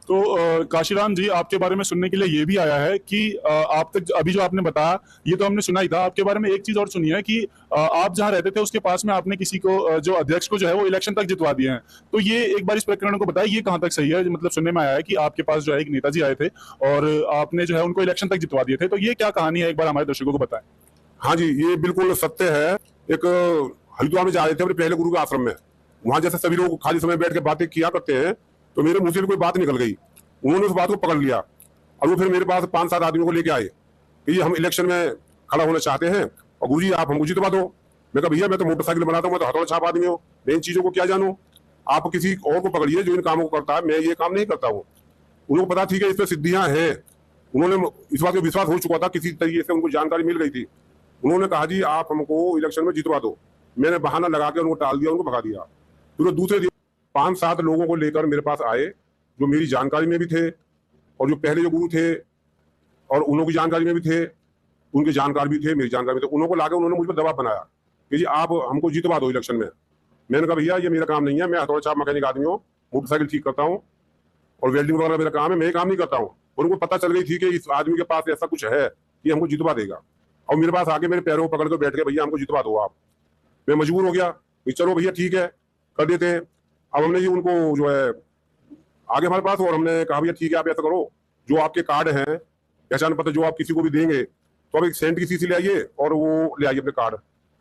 तो काशीराम जी, आपके बारे में सुनने के लिए ये भी आया है कि आप तक अभी जो आपने बताया ये तो हमने सुना ही था, आपके बारे में एक चीज और सुनी है कि आप जहाँ रहते थे उसके पास में आपने किसी को, जो अध्यक्ष को जो है वो इलेक्शन तक जितवा दिए हैं। तो ये एक बार इस प्रकरण को बताया, ये कहाँ तक सही है? मतलब सुनने में आया है कि आपके पास जो है एक नेताजी आए थे और आपने जो है उनको इलेक्शन तक जितवा दिए थे, तो ये क्या कहानी है, एक बार हमारे दर्शकों को बताएं। हाँ जी, ये बिल्कुल सत्य है। एक हरिद्वार में जा रहे थे अपने पहले गुरु के आश्रम में, वहां जैसे सभी लोग खाली समय बैठ के बातें किया करते हैं, तो मेरे मुंह से कोई बात निकल गई। उन्होंने उस बात को पकड़ लिया और वो फिर मेरे पास 5-7 आदमियों को लेके आए कि हम इलेक्शन में खड़ा होना चाहते हैं और गुरुजी आप हमको जितवा दो। मैं कहा भैया मैं तो मोटरसाइकिल बनाता हूँ, मैं तो हथौड़ा छाप आदमी हूँ, मैं इन चीजों को क्या जानूँ, आप किसी और को पकड़िए जो इन कामों को करता है, मैं ये काम नहीं करता हूँ। उनको पता थी कि इसमें सिद्धियां हैं, उन्होंने इस बात पर विश्वास हो चुका था, किसी तरीके से उनको जानकारी मिल गई थी। उन्होंने कहा जी आप हमको इलेक्शन में जितवा दो। मैंने बहाना लगा के उनको टाल दिया, उनको भगा दिया। फिर दूसरे दिन 5-7 लोगों को लेकर मेरे पास आए जो मेरी जानकारी में भी थे और जो पहले जो गुरु थे और उन लोगों की जानकारी में भी थे, उनकी जानकारी भी थे, मेरी जानकारी में थे। उन्होंने को लाकर उन्होंने मुझ पर दबाव बनाया कि जी आप हमको जितवा दो इलेक्शन में। मैंने कहा भैया ये मेरा काम नहीं है, मैं हथौड़ा छाप मैकेनिक आदमी हूँ, मोटरसाइकिल ठीक करता हूँ और वेल्डिंग वगैरह मेरा काम है, मैं ये काम नहीं करता हूँ। और उनको पता चल गई थी कि इस आदमी के पास ऐसा कुछ है कि हमको जितवा देगा। और मेरे पास आके मेरे पैरों को पकड़ के बैठ गए, भैया हमको जितवा दो आप। मैं मजबूर हो गया कि चलो भैया ठीक है कर देते हैं। अब हमने जी उनको जो है आगे हमारे पास, और हमने कहा भैया ठीक है आप ऐसा करो, जो आपके कार्ड हैं पहचान पत्र जो आप किसी को भी देंगे तो आप एक सेंट की शीशी ले आइए और वो ले आइए अपने कार्ड।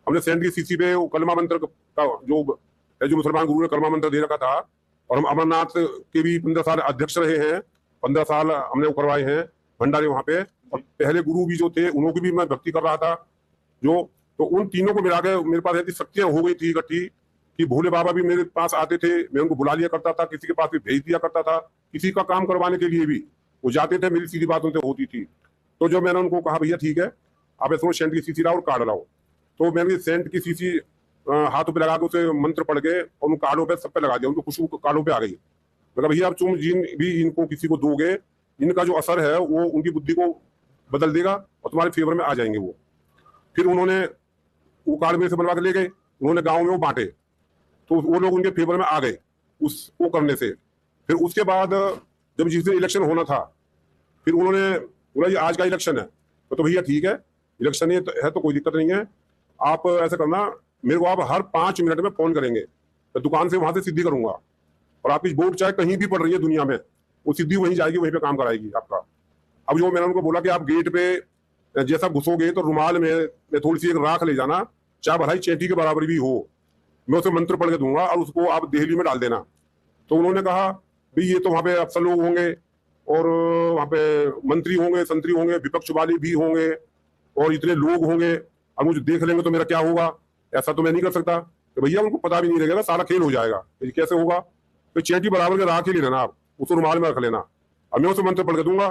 हमने सेंट की शीशी पे वो कलमा मंत्र का जो मुसलमान गुरु ने कलमा मंत्र दे रखा था, और हम अमरनाथ के भी 15 साल अध्यक्ष रहे हैं, 15 साल हमने वो करवाए हैं भंडारे वहां पे, और पहले गुरु भी जो थे उनको भी मैं भक्ति कर रहा था जो, तो उन तीनों को मिला के मेरे पास ऐसी शक्तियां हो गई थी इकट्ठी कि भोले बाबा भी मेरे पास आते थे, मैं उनको बुला लिया करता था, किसी के पास भी भेज दिया करता था, किसी का काम करवाने के लिए भी वो जाते थे, मेरी सीधी बात उनसे होती थी। तो जो मैंने उनको कहा भैया ठीक है आप ऐसा सेंट की शीशी लाओ और कार्ड लाओ, तो मैंने सेंट की शीशी हाथों पे लगा के उसे मंत्र पढ़ के और उन कार्डों पे सब पे लगा दिया, उनको खुशबू कार्डों पे आ गई। मतलब भैया अब तुम जिन भी इनको किसी को दोगे इनका जो असर है वो उनकी बुद्धि को बदल देगा और तुम्हारे फेवर में आ जाएंगे वो। फिर उन्होंने वो कार्ड में से बनवा के ले गए, उन्होंने गाँव में वो बांटे, तो वो लोग उनके फेवर में आ गए उसको करने से। फिर उसके बाद जब जिस दिन इलेक्शन होना था फिर उन्होंने बोला ये आज का इलेक्शन है, तो भैया ठीक है इलेक्शन है तो कोई दिक्कत नहीं है, आप ऐसा करना मेरे को आप हर 5 मिनट में फोन करेंगे, तो दुकान से वहां से सिद्धि करूंगा, और आपकी वोट चाहे कहीं भी पड़ रही है दुनिया में वो सिद्धि वहीं जाएगी, वहीं पे काम कराएगी आपका। अब जो मैंने उनको बोला कि आप गेट पे जैसा घुसोगे तो रुमाल में थोड़ी सी एक राख ले जाना, चाहे भलाई चेटी के बराबर भी हो, मैं उसे मंत्र पढ़ के दूंगा और उसको आप देहली में डाल देना। तो उन्होंने कहा भाई ये तो वहां पे अफसर लोग होंगे और वहां पे मंत्री होंगे, संतरी होंगे, विपक्ष वाले भी होंगे और इतने लोग होंगे, अब मुझे देख लेंगे तो मेरा क्या होगा, ऐसा तो मैं नहीं कर सकता। तो भैया उनको पता भी नहीं लगेगा, सारा खेल हो जाएगा, तो कैसे होगा, तो चेटी बराबर के राख ही ले लेना आप, उसको रुमाल में रख लेना, अब मैं उसे मंत्र पढ़ के दूंगा,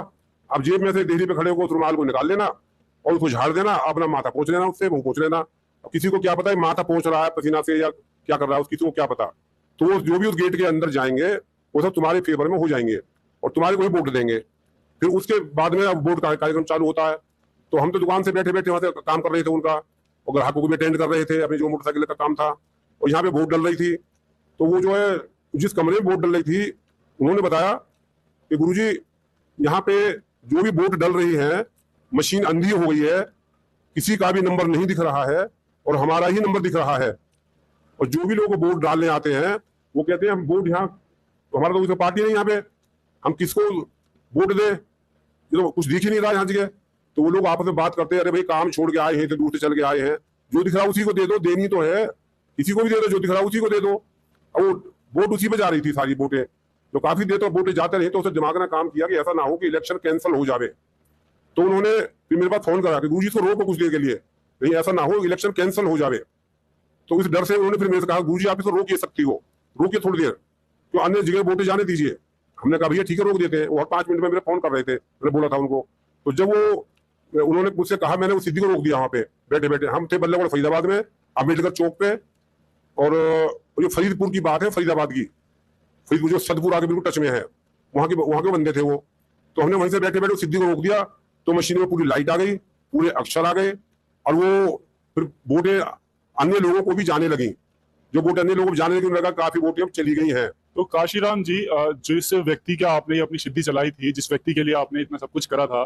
अब जेब में से देहली पे खड़े होकर उस रुमाल को निकाल लेना और उसको झाड़ देना, अपना माथा पोंछ लेना, उससे मुंह पोंछ लेना। अब किसी को क्या पता है माथा पोंछ रहा है पसीना से या क्या कर रहा है, किसी को क्या पता। तो वो जो भी उस गेट के अंदर जाएंगे वो सब तुम्हारे फेवर में हो जाएंगे और तुम्हारे को ही वोट देंगे। फिर उसके बाद में अब वोट का कार्यक्रम चालू होता है, तो हम तो दुकान से बैठे बैठे वहां से काम कर रहे थे उनका, और ग्राहकों को भी अटेंड कर रहे थे, अपनी जो मोटरसाइकिल का काम था, और यहाँ पे वोट डल रही थी। तो वो जो है जिस कमरे में वोट डल रही थी उन्होंने बताया कि गुरुजी यहाँ पे जो भी वोट डल रही है मशीन अंधी हो गई है, किसी का भी नंबर नहीं दिख रहा है और हमारा ही नंबर दिख रहा है, और जो भी लोग वोट डालने आते हैं वो कहते हैं हम वोट यहाँ, हमारा तो कोई पार्टी नहीं यहाँ पे, हम किसको वोट दें, ये तो कुछ दिख ही नहीं रहा यहाँ जगह। तो वो लोग आपस में बात करते हैं, अरे भाई काम छोड़ के आए हैं तो दूर से चल के आए हैं, जो दिख रहा उसी को दे दो, देनी तो है किसी को भी दे दो, जो दिख रहा उसी को दे दो। और वो वोट उसी पे जा रही थी सारी वोटें, तो काफी देर तो वोटें जाते रहे, तो उसे दिमाग ने काम किया कि ऐसा ना हो कि इलेक्शन कैंसिल हो जावे। तो उन्होंने फिर मेरे पास फोन करा कि गुरुजी इसको रोको कुछ देर के लिए, नहीं ऐसा ना हो इलेक्शन कैंसिल हो जावे। तो इस डर से उन्होंने फिर मेरे से कहा गुरुजी आप इसको रोक ये सकती हो, रोकिए थोड़ी देर, तो अन्य जगह वोटें जाने दीजिए। हमने कहा भैया ठीक है रोक देते हैं, और 5 मिनट में मेरे फोन कर रहे थे, मैंने बोला था उनको। तो जब वो उन्होंने मुझसे कहा मैंने वो सिद्धि को रोक दिया वहां पे बैठे बैठे। हम थे बल्लभगढ़ फरीदाबाद में अम्बेडकर चौक पे, और जो फरीदपुर की बात है फरीदाबाद की, फरीदपुर जो सदपुर आगे बिल्कुल टच में है, वहां के बंदे थे वो। तो हमने वहीं से बैठे बैठे सिद्धि को रोक दिया, तो मशीन में पूरी लाइट आ गई, पूरे अक्षर आ गए, और वो फिर वोटें अन्य लोगों को भी जाने लगी, जो वोट अन्य लोगों को जाने लगी, लगा काफी वोटें अब चली गई हैं। तो काशीराम जी, जिस व्यक्ति का आपने अपनी सिद्धि चलाई थी, जिस व्यक्ति के लिए आपने इतना सब कुछ करा था,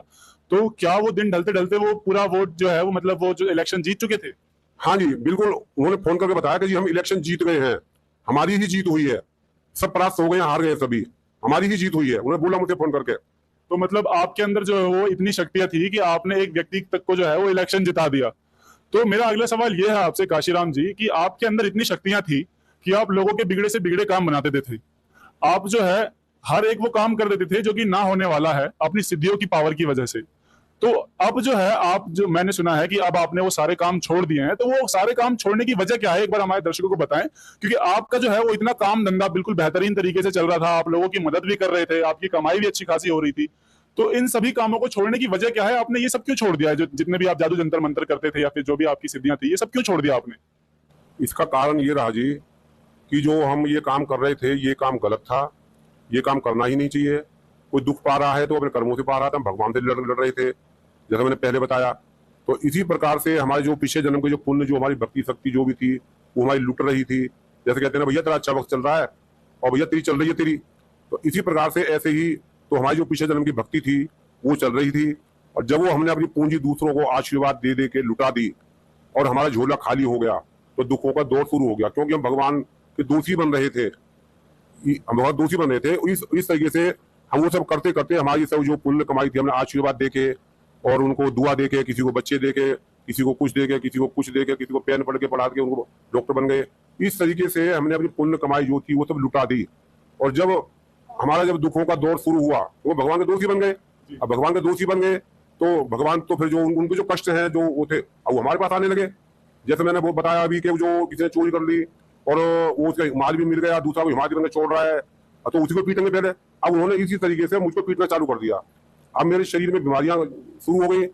तो क्या वो दिन ढलते ढलते वो पूरा वोट जो है वो मतलब वो जो इलेक्शन जीत चुके थे? हाँ जी बिल्कुल, उन्होंने फोन करके बताया कि जी हम इलेक्शन जीत गए हैं, हमारी ही जीत हुई है, सब परास्त हो गए, हार गए सभी, हमारी ही जीत हुई है, उन्होंने बोला मुझे फोन करके। तो मतलब आपके अंदर जो है वो इतनी शक्तियां थी कि आपने एक व्यक्ति तक को जो है वो इलेक्शन जिता दिया। तो मेरा अगला सवाल ये है आपसे काशीराम जी कि आपके अंदर इतनी शक्तियां थी कि आप लोगों के बिगड़े से बिगड़े काम बना देते थे, आप जो है हर एक वो काम कर देते थे जो कि ना होने वाला है अपनी सिद्धियों की पावर की वजह से। तो अब जो है आप जो मैंने सुना है कि अब आपने वो सारे काम छोड़ दिए हैं, तो वो सारे काम छोड़ने की वजह क्या है, एक बार हमारे दर्शकों को बताएं, क्योंकि आपका जो है वो इतना काम धंधा बिल्कुल बेहतरीन तरीके से चल रहा था, आप लोगों की मदद भी कर रहे थे, आपकी कमाई भी अच्छी खासी हो रही थी। तो इन सभी कामों को छोड़ने की वजह क्या है, आपने ये सब क्यों छोड़ दिया है, जो जितने भी आप जादू जंतर मंत्र करते थे या फिर जो भी आपकी सिद्धियां थी, ये सब क्यों छोड़ दिया आपने? इसका कारण ये रहा जी कि जो हम ये काम कर रहे थे ये काम गलत था, ये काम करना ही नहीं चाहिए। कोई दुख पा रहा है तो अपने कर्मों से पा रहा था, हम भगवान से लड़ रहे थे, जैसा मैंने पहले बताया। तो इसी प्रकार से हमारे जो पिछले जन्म के जो पुण्य, जो हमारी भक्ति शक्ति जो भी थी वो हमारी लुट रही थी। जैसे कहते हैं ना भैया तेरा अच्छा वक्त चल रहा है और भैया तेरी चल रही है तेरी, तो इसी प्रकार से ऐसे ही तो हमारी जो पिछले जन्म की भक्ति थी वो चल रही थी, और जब वो हमने अपनी पूंजी दूसरों को आशीर्वाद दे दे के लुटा दी और हमारा झोला खाली हो गया, तो दुखों का दौर शुरू हो गया, क्योंकि हम भगवान के दोषी बन रहे थे। हम भगवान दोषी बन रहे थे। इस तरीके से हम वो सब करते करते हमारी सब जो पुण्य कमाई थी, हमने आशीर्वाद दे के और उनको दुआ दे के, किसी को बच्चे दे के, किसी को कुछ दे के, किसी को कुछ दे के, किसी को पेन पढ़ के पढ़ा के उनको डॉक्टर बन गए। इस तरीके से हमने अपनी पुण्य कमाई जो थी वो सब लुटा दी। और जब हमारा दुखों का दौर शुरू हुआ तो वो भगवान के दोषी बन गए। अब भगवान के दोषी बन गए तो भगवान तो फिर जो उनके जो कष्ट हैं जो वो थे, अब वो हमारे पास आने लगे। जैसे मैंने वो बताया अभी कि जो किसी ने चोरी कर ली और वो उसका माल भी मिल गया, दूसरा को हिमालय बन के छोड़ रहा है, तो उसी को पीटेंगे पहले। अब उन्होंने इसी तरीके से मुझको पीटना चालू कर दिया। अब मेरे शरीर में बीमारियां शुरू हो गई,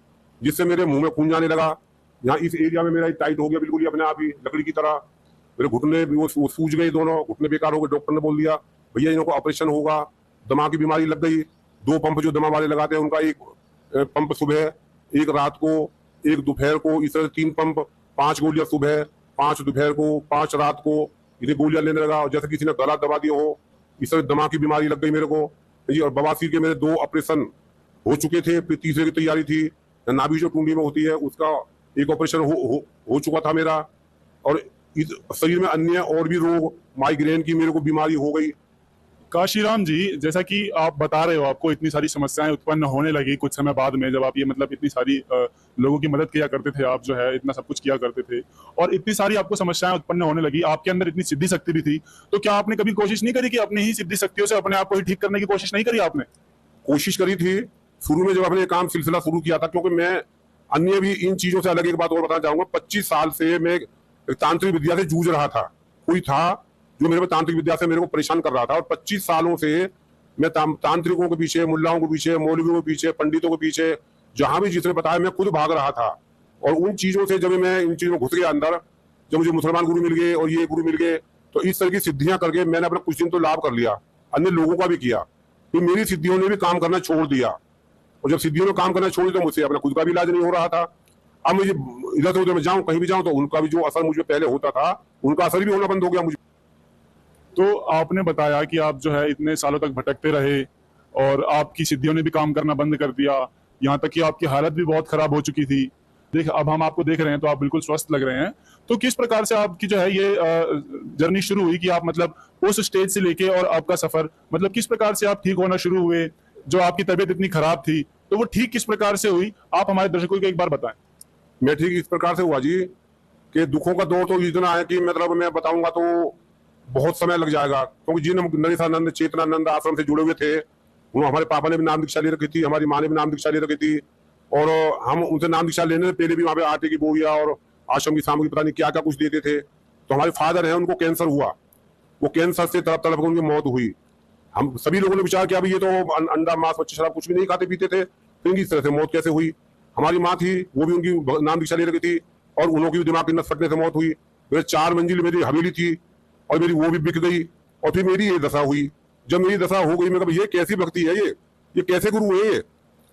जिससे मेरे मुंह में खून जाने लगा। यहाँ इस एरिया में मेरा टाइट हो गया बिल्कुल ही अपने आप ही लकड़ी की तरह। मेरे घुटने वो सूज गए, दोनों घुटने बेकार हो गए। डॉक्टर ने बोल दिया भैया इनको ऑपरेशन होगा, दमा की बीमारी लग गई। 2 पंप जो दमा वाले लगाते हैं उनका, एक पंप सुबह, एक रात को, एक दोपहर को, इस तरह 3 पंप, 5 गोलियां सुबह, 5 दोपहर को, 5 रात को, ये गोलियां लेने लगा। और जैसे किसी ने गला दबा दिया हो, इस तरह दमा की बीमारी लग गई मेरे को जी। और बवासीर के मेरे 2 ऑपरेशन हो चुके थे, फिर तीसरे की तैयारी थी। नाभि जो टूंडी में होती है उसका एक ऑपरेशन हो चुका था मेरा। और इस शरीर में अन्य और भी रोग, माइग्रेन की मेरे को बीमारी हो गई। काशीराम जी, जैसा कि आप बता रहे हो, आपको इतनी सारी समस्याएं उत्पन्न होने लगी कुछ समय बाद में, जब आप ये मतलब इतनी सारी लोगों की मदद किया करते थे, आप जो है इतना सब कुछ किया करते थे और इतनी सारी आपको समस्याएं उत्पन्न होने लगी, आपके अंदर इतनी सिद्धि शक्ति भी थी, तो क्या आपने कभी कोशिश नहीं करी कि अपनी ही सिद्धि शक्तियों से अपने आप को ही ठीक करने की कोशिश नहीं करी आपने? कोशिश करी थी शुरू में, जब अपने काम सिलसिला शुरू किया था। क्योंकि मैं अन्य भी इन चीजों से अलग एक बात और बताना चाहूंगा। 25 साल से मैं तांत्रिक विद्या से जूझ रहा था। कोई था जो मेरे को तांत्रिक विद्या से मेरे को परेशान कर रहा था, और 25 सालों से मैं तांत्रिकों के पीछे, मुल्लाओं के पीछे, मौलवियों के पीछे, पंडितों के पीछे, जहां भी जिसने बताया मैं खुद भाग रहा था। और उन चीजों से जब मैं इन चीजों में घुस गया अंदर, जब मुझे मुसलमान गुरु मिल गए और ये गुरु मिल गए, तो इस तरह की सिद्धियां करके मैंने अपना कुछ दिन तो लाभ कर लिया, अन्य लोगों का भी किया। फिर मेरी सिद्धियों ने भी काम करना छोड़ दिया, और जब सिद्धियों ने काम करना छोड़ दिया तो मुझसे अपना खुद का भी इलाज नहीं हो रहा था। अब मुझे इधर से उधर मैं जाऊं, कहीं भी जाऊं, तो उनका भी जो असर मुझे पहले होता था, उनका असर भी होना बंद हो गया मुझे। तो आपने बताया कि आप जो है इतने सालों तक भटकते रहे और आपकी सिद्धियों ने भी काम करना बंद कर दिया, यहाँ तक कि आपकी हालत भी बहुत खराब हो चुकी थी। देख, अब हम आपको देख रहे हैं तो आप बिल्कुल स्वस्थ लग रहे हैं। तो किस प्रकार से आपकी जो है ये जर्नी शुरू हुई कि आप मतलब उस स्टेज से लेके और आपका सफर, मतलब किस प्रकार से आप ठीक होना शुरू हुए? जो आपकी तबीयत इतनी खराब थी तो वो ठीक किस प्रकार से हुई, आप हमारे दर्शकों को एक बार बताएं। मैं ठीक इस प्रकार से हुआ जी कि दुखों का दौर तो इतना है कि मतलब मैं बताऊंगा तो बहुत समय लग जाएगा। क्योंकि जिन नरेशानंद, चेतनानंद आश्रम से जुड़े हुए थे, उन्होंने, हमारे पापा ने भी नाम दीक्षा ले रखी थी, हमारी माँ ने भी नाम दीक्षा ले रखी थी, और हम उनसे नाम दीक्षा लेने से पहले भी वहाँ पे आटे की बोरिया और आश्रम की सामग्री पता नहीं क्या क्या कुछ देते थे। तो हमारे फादर है, उनको कैंसर हुआ, वो कैंसर से तड़प तड़प उनकी मौत हुई। हम सभी लोगों ने विचार किया, ये तो अंडा, मांस, मच्छी, शराब कुछ भी नहीं खाते पीते थे, तो इनकी इस तरह से मौत कैसे हुई? हमारी माँ थी, वो भी उनकी नाम दीक्षा ले रखी थी, और उन्होंने भी दिमाग की नस फटने से मौत हुई। मेरे 4 मंजिल मेरी हवेली थी और मेरी वो भी बिक गई, और फिर मेरी ये दशा हुई। जब मेरी दशा हो गई, मैं कहा ये कैसी भक्ति है, ये कैसे गुरु है ये?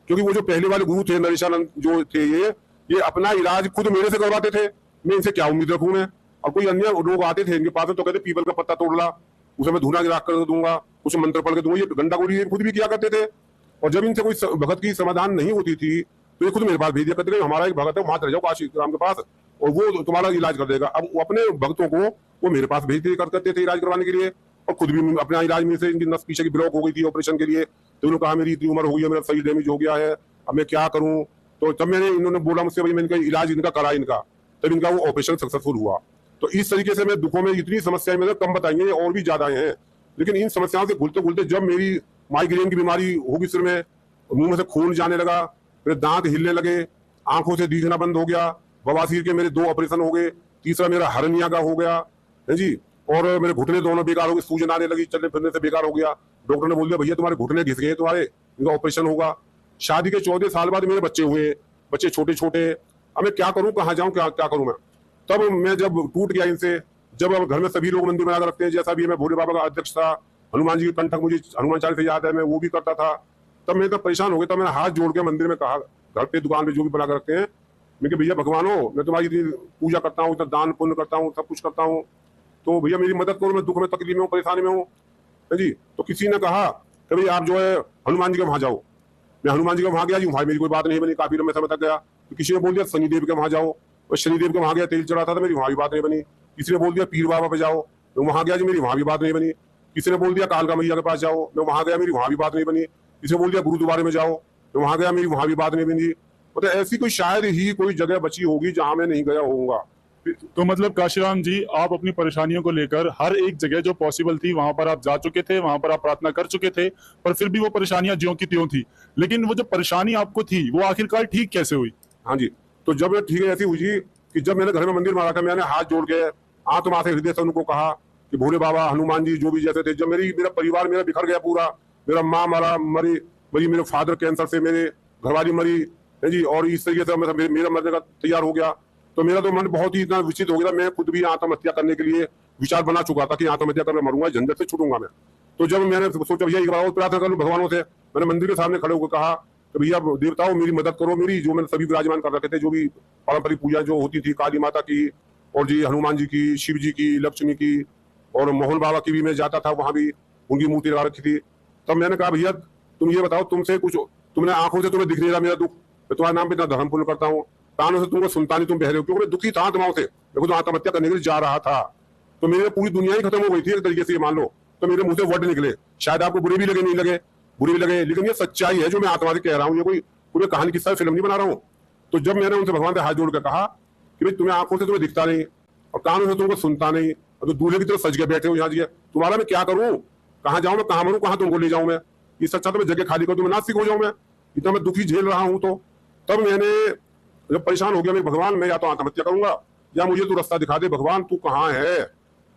क्योंकि वो जो पहले वाले गुरु थे, नरेशानंद जो थे, ये अपना इलाज खुद मेरे से करवाते थे। मैं इनसे क्या उम्मीद रखूं मैं? और कोई अन्य लोग आते थे इनके पास तो कहते पीपल का पत्ता तोड़ ला, उसे मैं धुना गिरा कर दूंगा, कुछ मंत्र पढ़ के दूंगा। ये गंडा गोली खुद भी किया करते थे। और जब इनसे कोई भगत की समाधान नहीं होती थी तो ये खुद मेरे पास भेज दिया करते थे, हमारा एक भगत है, वहां चले जाओ काशी राम के पास और वो तुम्हारा इलाज कर देगा। अब वो अपने भक्तों को वो मेरे पास भेज दिया करते थे इलाज करवाने के लिए, और खुद भी अपना इलाज में से इनकी नस पीछे की ब्लॉक हो गई थी ऑपरेशन के लिए। तो उन्होंने कहा मेरी इतनी उम्र हो गई है, मेरा शरीर डैमेज हो गया है, अब मैं क्या करूं? तो तब इन्होंने बोला मुझसे, भाई मैं इनका इलाज इनका करा इनका, तब इनका वो ऑपरेशन सक्सेसफुल हुआ। तो इस तरीके से मैं दुखों में इतनी समस्याएं मैंने कम बताएंगे और भी ज्यादा हैं, लेकिन इन समस्याओं से घुलते घुलते जब मेरी माइग्रेन की बीमारी होगी, सिर में, मुंह में से खून जाने लगा, मेरे दांत हिलने लगे, आंखों से दिखना बंद हो गया, बवासीर के मेरे 2 ऑपरेशन हो गए, तीसरा मेरा हर्निया का हो गया है जी, और मेरे घुटने दोनों बेकार हो गए, सूजन आने लगी, चलने फिरने से बेकार हो गया। डॉक्टर ने बोल दिया भैया तुम्हारे घुटने घिस गए, तुम्हारे इनका ऑपरेशन होगा। शादी के 14 साल बाद मेरे बच्चे हुए, बच्चे छोटे छोटे। अब मैं क्या करूं, कहाँ जाऊं, क्या क्या करूं मैं? तब मैं जब टूट गया इनसे, जब अब घर में सभी लोग मंदिर बनाकर रखते हैं, जैसा भी मैं भोले बाबा का अध्यक्ष था, हनुमान जी के कंठक मुझे हनुमान चालीसा याद है, मैं वो भी करता था। तब मैं तब परेशान हो गया, तब मैंने हाथ जोड़ के मंदिर में कहा, घर पे दुकान पे जो भी बना कर रखते हैं, मैं कि भैया भगवान हो, मैं तुम्हारी पूजा करता हूँ, दान पुण्य करता हूँ, सब कुछ करता हूँ, तो भैया मेरी मदद करो, मैं दुख में, तकलीफ में हूँ, परेशानी में हूँ जी। तो किसी ने कहा कि भाई आप जो है हनुमान जी के वहां जाओ, मैं हनुमान जी के वहां गया जी, वहां मेरी कोई बात नहीं बनी, काफी लंबे समय तक गया। तो किसी ने बोल दिया शनिदेव के वहां जाओ, और शनिदेव के वहां गया, तेल चढ़ाता था, मेरी वहां भी बात नहीं बनी। किसी ने बोल दिया पीर बाबा पे जाओ, मैं वहां गया जी, मेरी वहां भी बात नहीं बनी। किसी ने बोल दिया कालका मैया के पास जाओ, मैं वहां गया, मेरी वहां भी बात नहीं बनी। किसी ने बोल दिया गुरुद्वारे में जाओ, मैं वहां गया, मेरी वहां भी बात नहीं बनी। मतलब ऐसी कोई शायद ही कोई जगह बची होगी जहां मैं नहीं गया होऊंगा। तो मतलब काशीराम जी, आप अपनी परेशानियों को लेकर हर एक जगह जो पॉसिबल थी वहां पर आप जा चुके थे, वहां पर आप प्रार्थना कर चुके थे, पर फिर भी वो परेशानियां ज्यों की त्यों थी। लेकिन वो जो परेशानी आपको थी वो आखिरकार ठीक कैसे हुई? हाँ जी, तो जब ठीक है ऐसी हुई जी कि जब मैंने घर में मंदिर मारा था, मैंने हाथ जोड़ के आत्मा से हृदय से उनको कहा कि भोले बाबा, हनुमान जी, जो भी जैसे थे, जब मेरा परिवार मेरा बिखर गया पूरा, मेरा माँ मरी, मेरे फादर कैंसर से, मेरे घरवाली मरी है जी, और इस तरीके से मेरा मरने का तैयार हो गया, तो मेरा तो मन बहुत ही इतना विचलित हो गया। मैं खुद भी आत्महत्या करने के लिए विचार बना चुका था कि आत्महत्या कर मरूंगा, झंझट से छूटूंगा मैं। तो जब मैंने सोचा भैया एक बार और प्रार्थना कर लूं भगवानों से, मैंने मंदिर के सामने खड़े होकर कहा कि भैया देवताओं मेरी मदद करो, मेरी जो मैंने सभी विराजमान कर रखे थे, जो भी पारंपरिक पूजा जो होती थी, काली माता की और जी हनुमान जी की, शिव जी की, लक्ष्मी की, और मोहन बाबा की भी मैं जाता था, वहां भी उनकी मूर्ति लगा रखी थी। तब मैंने कहा भैया तुम ये बताओ, तुमसे कुछ, तुमने आंखों से तुम्हें दिख नहीं रहा मेरा दुख, मैं तुम्हारे नाम पे इतना धर्म पूर्ण करता हूँ, कानों से तुमको सुनता नहीं, तुम बहरे हो, क्योंकि मैं दुखी था आत्माओं से, मैं तो आत्महत्या करने के लिए जा रहा था। तो मेरी पूरी दुनिया ही खत्म हो गई थी एक तरीके से, ये मान लो। तो मेरे मुंह से वर्ड निकले, शायद आपको बुरे भी लगे, नहीं लगे, बुरे भी लगे, लेकिन ये सच्चाई है जो मैं आत्मा से कह रहा हूँ, ये कोई पूरे कहानी किस्सा फिल्म नहीं बना रहा हूँ। तो जब मैंने उनसे भगवान से हाथ जोड़ कर कहा कि भाई तुम्हें आंखों से तुम्हें दिखता नहीं और कानों से तुमको सुनता नहीं, और तो दूल्हे की तरफ सज के बैठे हो यहाँ जी, तुम्हारा मैं क्या करूँ, कहाँ जाऊँ मैं, कहाँ मरूँ, कहाँ तुमको ले जाऊँ मैं, ये सच्चा तो मैं जगह खाली करूँ, तुम्हें नास्तिक हो जाऊँ मैं, इतना मैं दुखी झेल रहा हूँ। तो तब मैंने जब परेशान हो गया, मैं भगवान, मैं या तो आत्महत्या करूंगा या मुझे तू रास्ता दिखा दे, भगवान तू कहाँ है।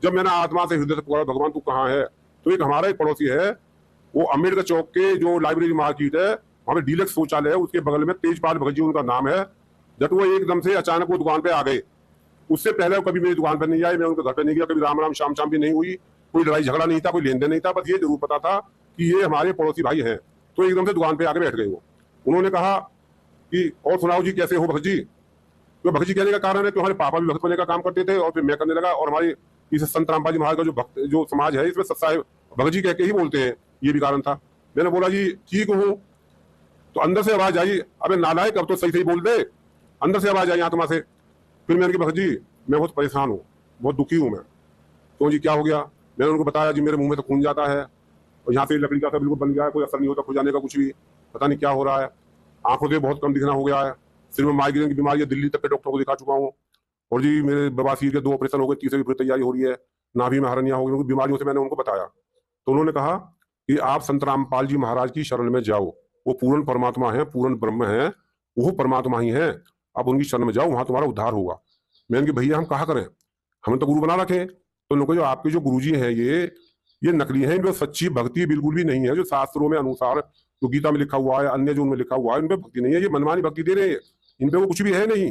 जब मैंने आत्मा से हृदय से पुकारा भगवान तू कहाँ है, तो एक हमारा एक पड़ोसी है, वो अम्बेडकर चौक के जो लाइब्रेरी मार्केट है, वहां पे डीलक्स शौचालय है, उसके बगल में तेजपाल भगत जी उनका नाम है। जब वो एकदम से अचानक वो दुकान पे आ गए, उससे पहले वो कभी मेरी दुकान पर नहीं आए, मैं उनके घर पे नहीं गया, कभी राम राम शाम शाम भी नहीं हुई, कोई लड़ाई झगड़ा नहीं था, कोई लेन देन नहीं था, बस ये जरूर पता था कि ये हमारे पड़ोसी भाई हैं। तो एकदम से दुकान पे आके बैठ गए वो। उन्होंने कहा कि और सुनाओ जी कैसे हो भगत जी। तो भगत जी कहने का कारण है कि हमारे पापा भी भक्त बनने का काम करते थे और फिर मैं करने लगा, और हमारी इस संत रामपाल जी महाराज का जो भक्त जो समाज है इसमें सत्साहेब भगत जी कह के ही बोलते हैं, ये भी कारण था। मैंने बोला जी ठीक हूँ। तो अंदर से आवाज आई, अबे नालायक अब तो सही सही बोल दे, अंदर से आवाज आई आत्मा से। फिर मैंने कहा भगत जी मैं बहुत परेशान हूँ, बहुत दुखी हूँ मैं। तो जी क्या हो गया, मैंने उनको बताया जी मेरे मुंह में तो खून जाता है और यहाँ पे लकड़ी का सा बिल्कुल बन गया है, कोई असर नहीं होता खुजाने का कुछ भी, पता नहीं क्या हो रहा है, आंखों से बहुत कम दिखना हो गया है, सिर में माइग्रेन की बीमारी है, दिल्ली तक के डॉक्टर को दिखा चुका हूँ, और जी मेरे बवासीर के 2 ऑपरेशन हो गए, तीसरे की पूरी तैयारी हो रही है, नाभि में हरनिया हो गई, उनकी बीमारियों से मैंने उनको बताया। तो उन्होंने कहा कि आप संत रामपाल जी महाराज की शरण में जाओ, वो पूर्ण परमात्मा है, पूर्ण ब्रह्म है, वो परमात्मा ही है, आप उनकी शरण में जाओ, वहां तुम्हारा उद्धार होगा। मैंने कहा भैया हम कहा करें, हमें तो गुरु बना रखे। तो उनको जो आपके जो गुरुजी हैं ये नकली है, इनमें सच्ची भक्ति बिल्कुल भी नहीं है, जो शास्त्रों में अनुसार जो गीता में लिखा हुआ है, अन्य जो उनमें लिखा हुआ है, इनपे भक्ति नहीं है, ये मनमानी भक्ति दे रहे हैं, इन पे वो कुछ भी है नहीं,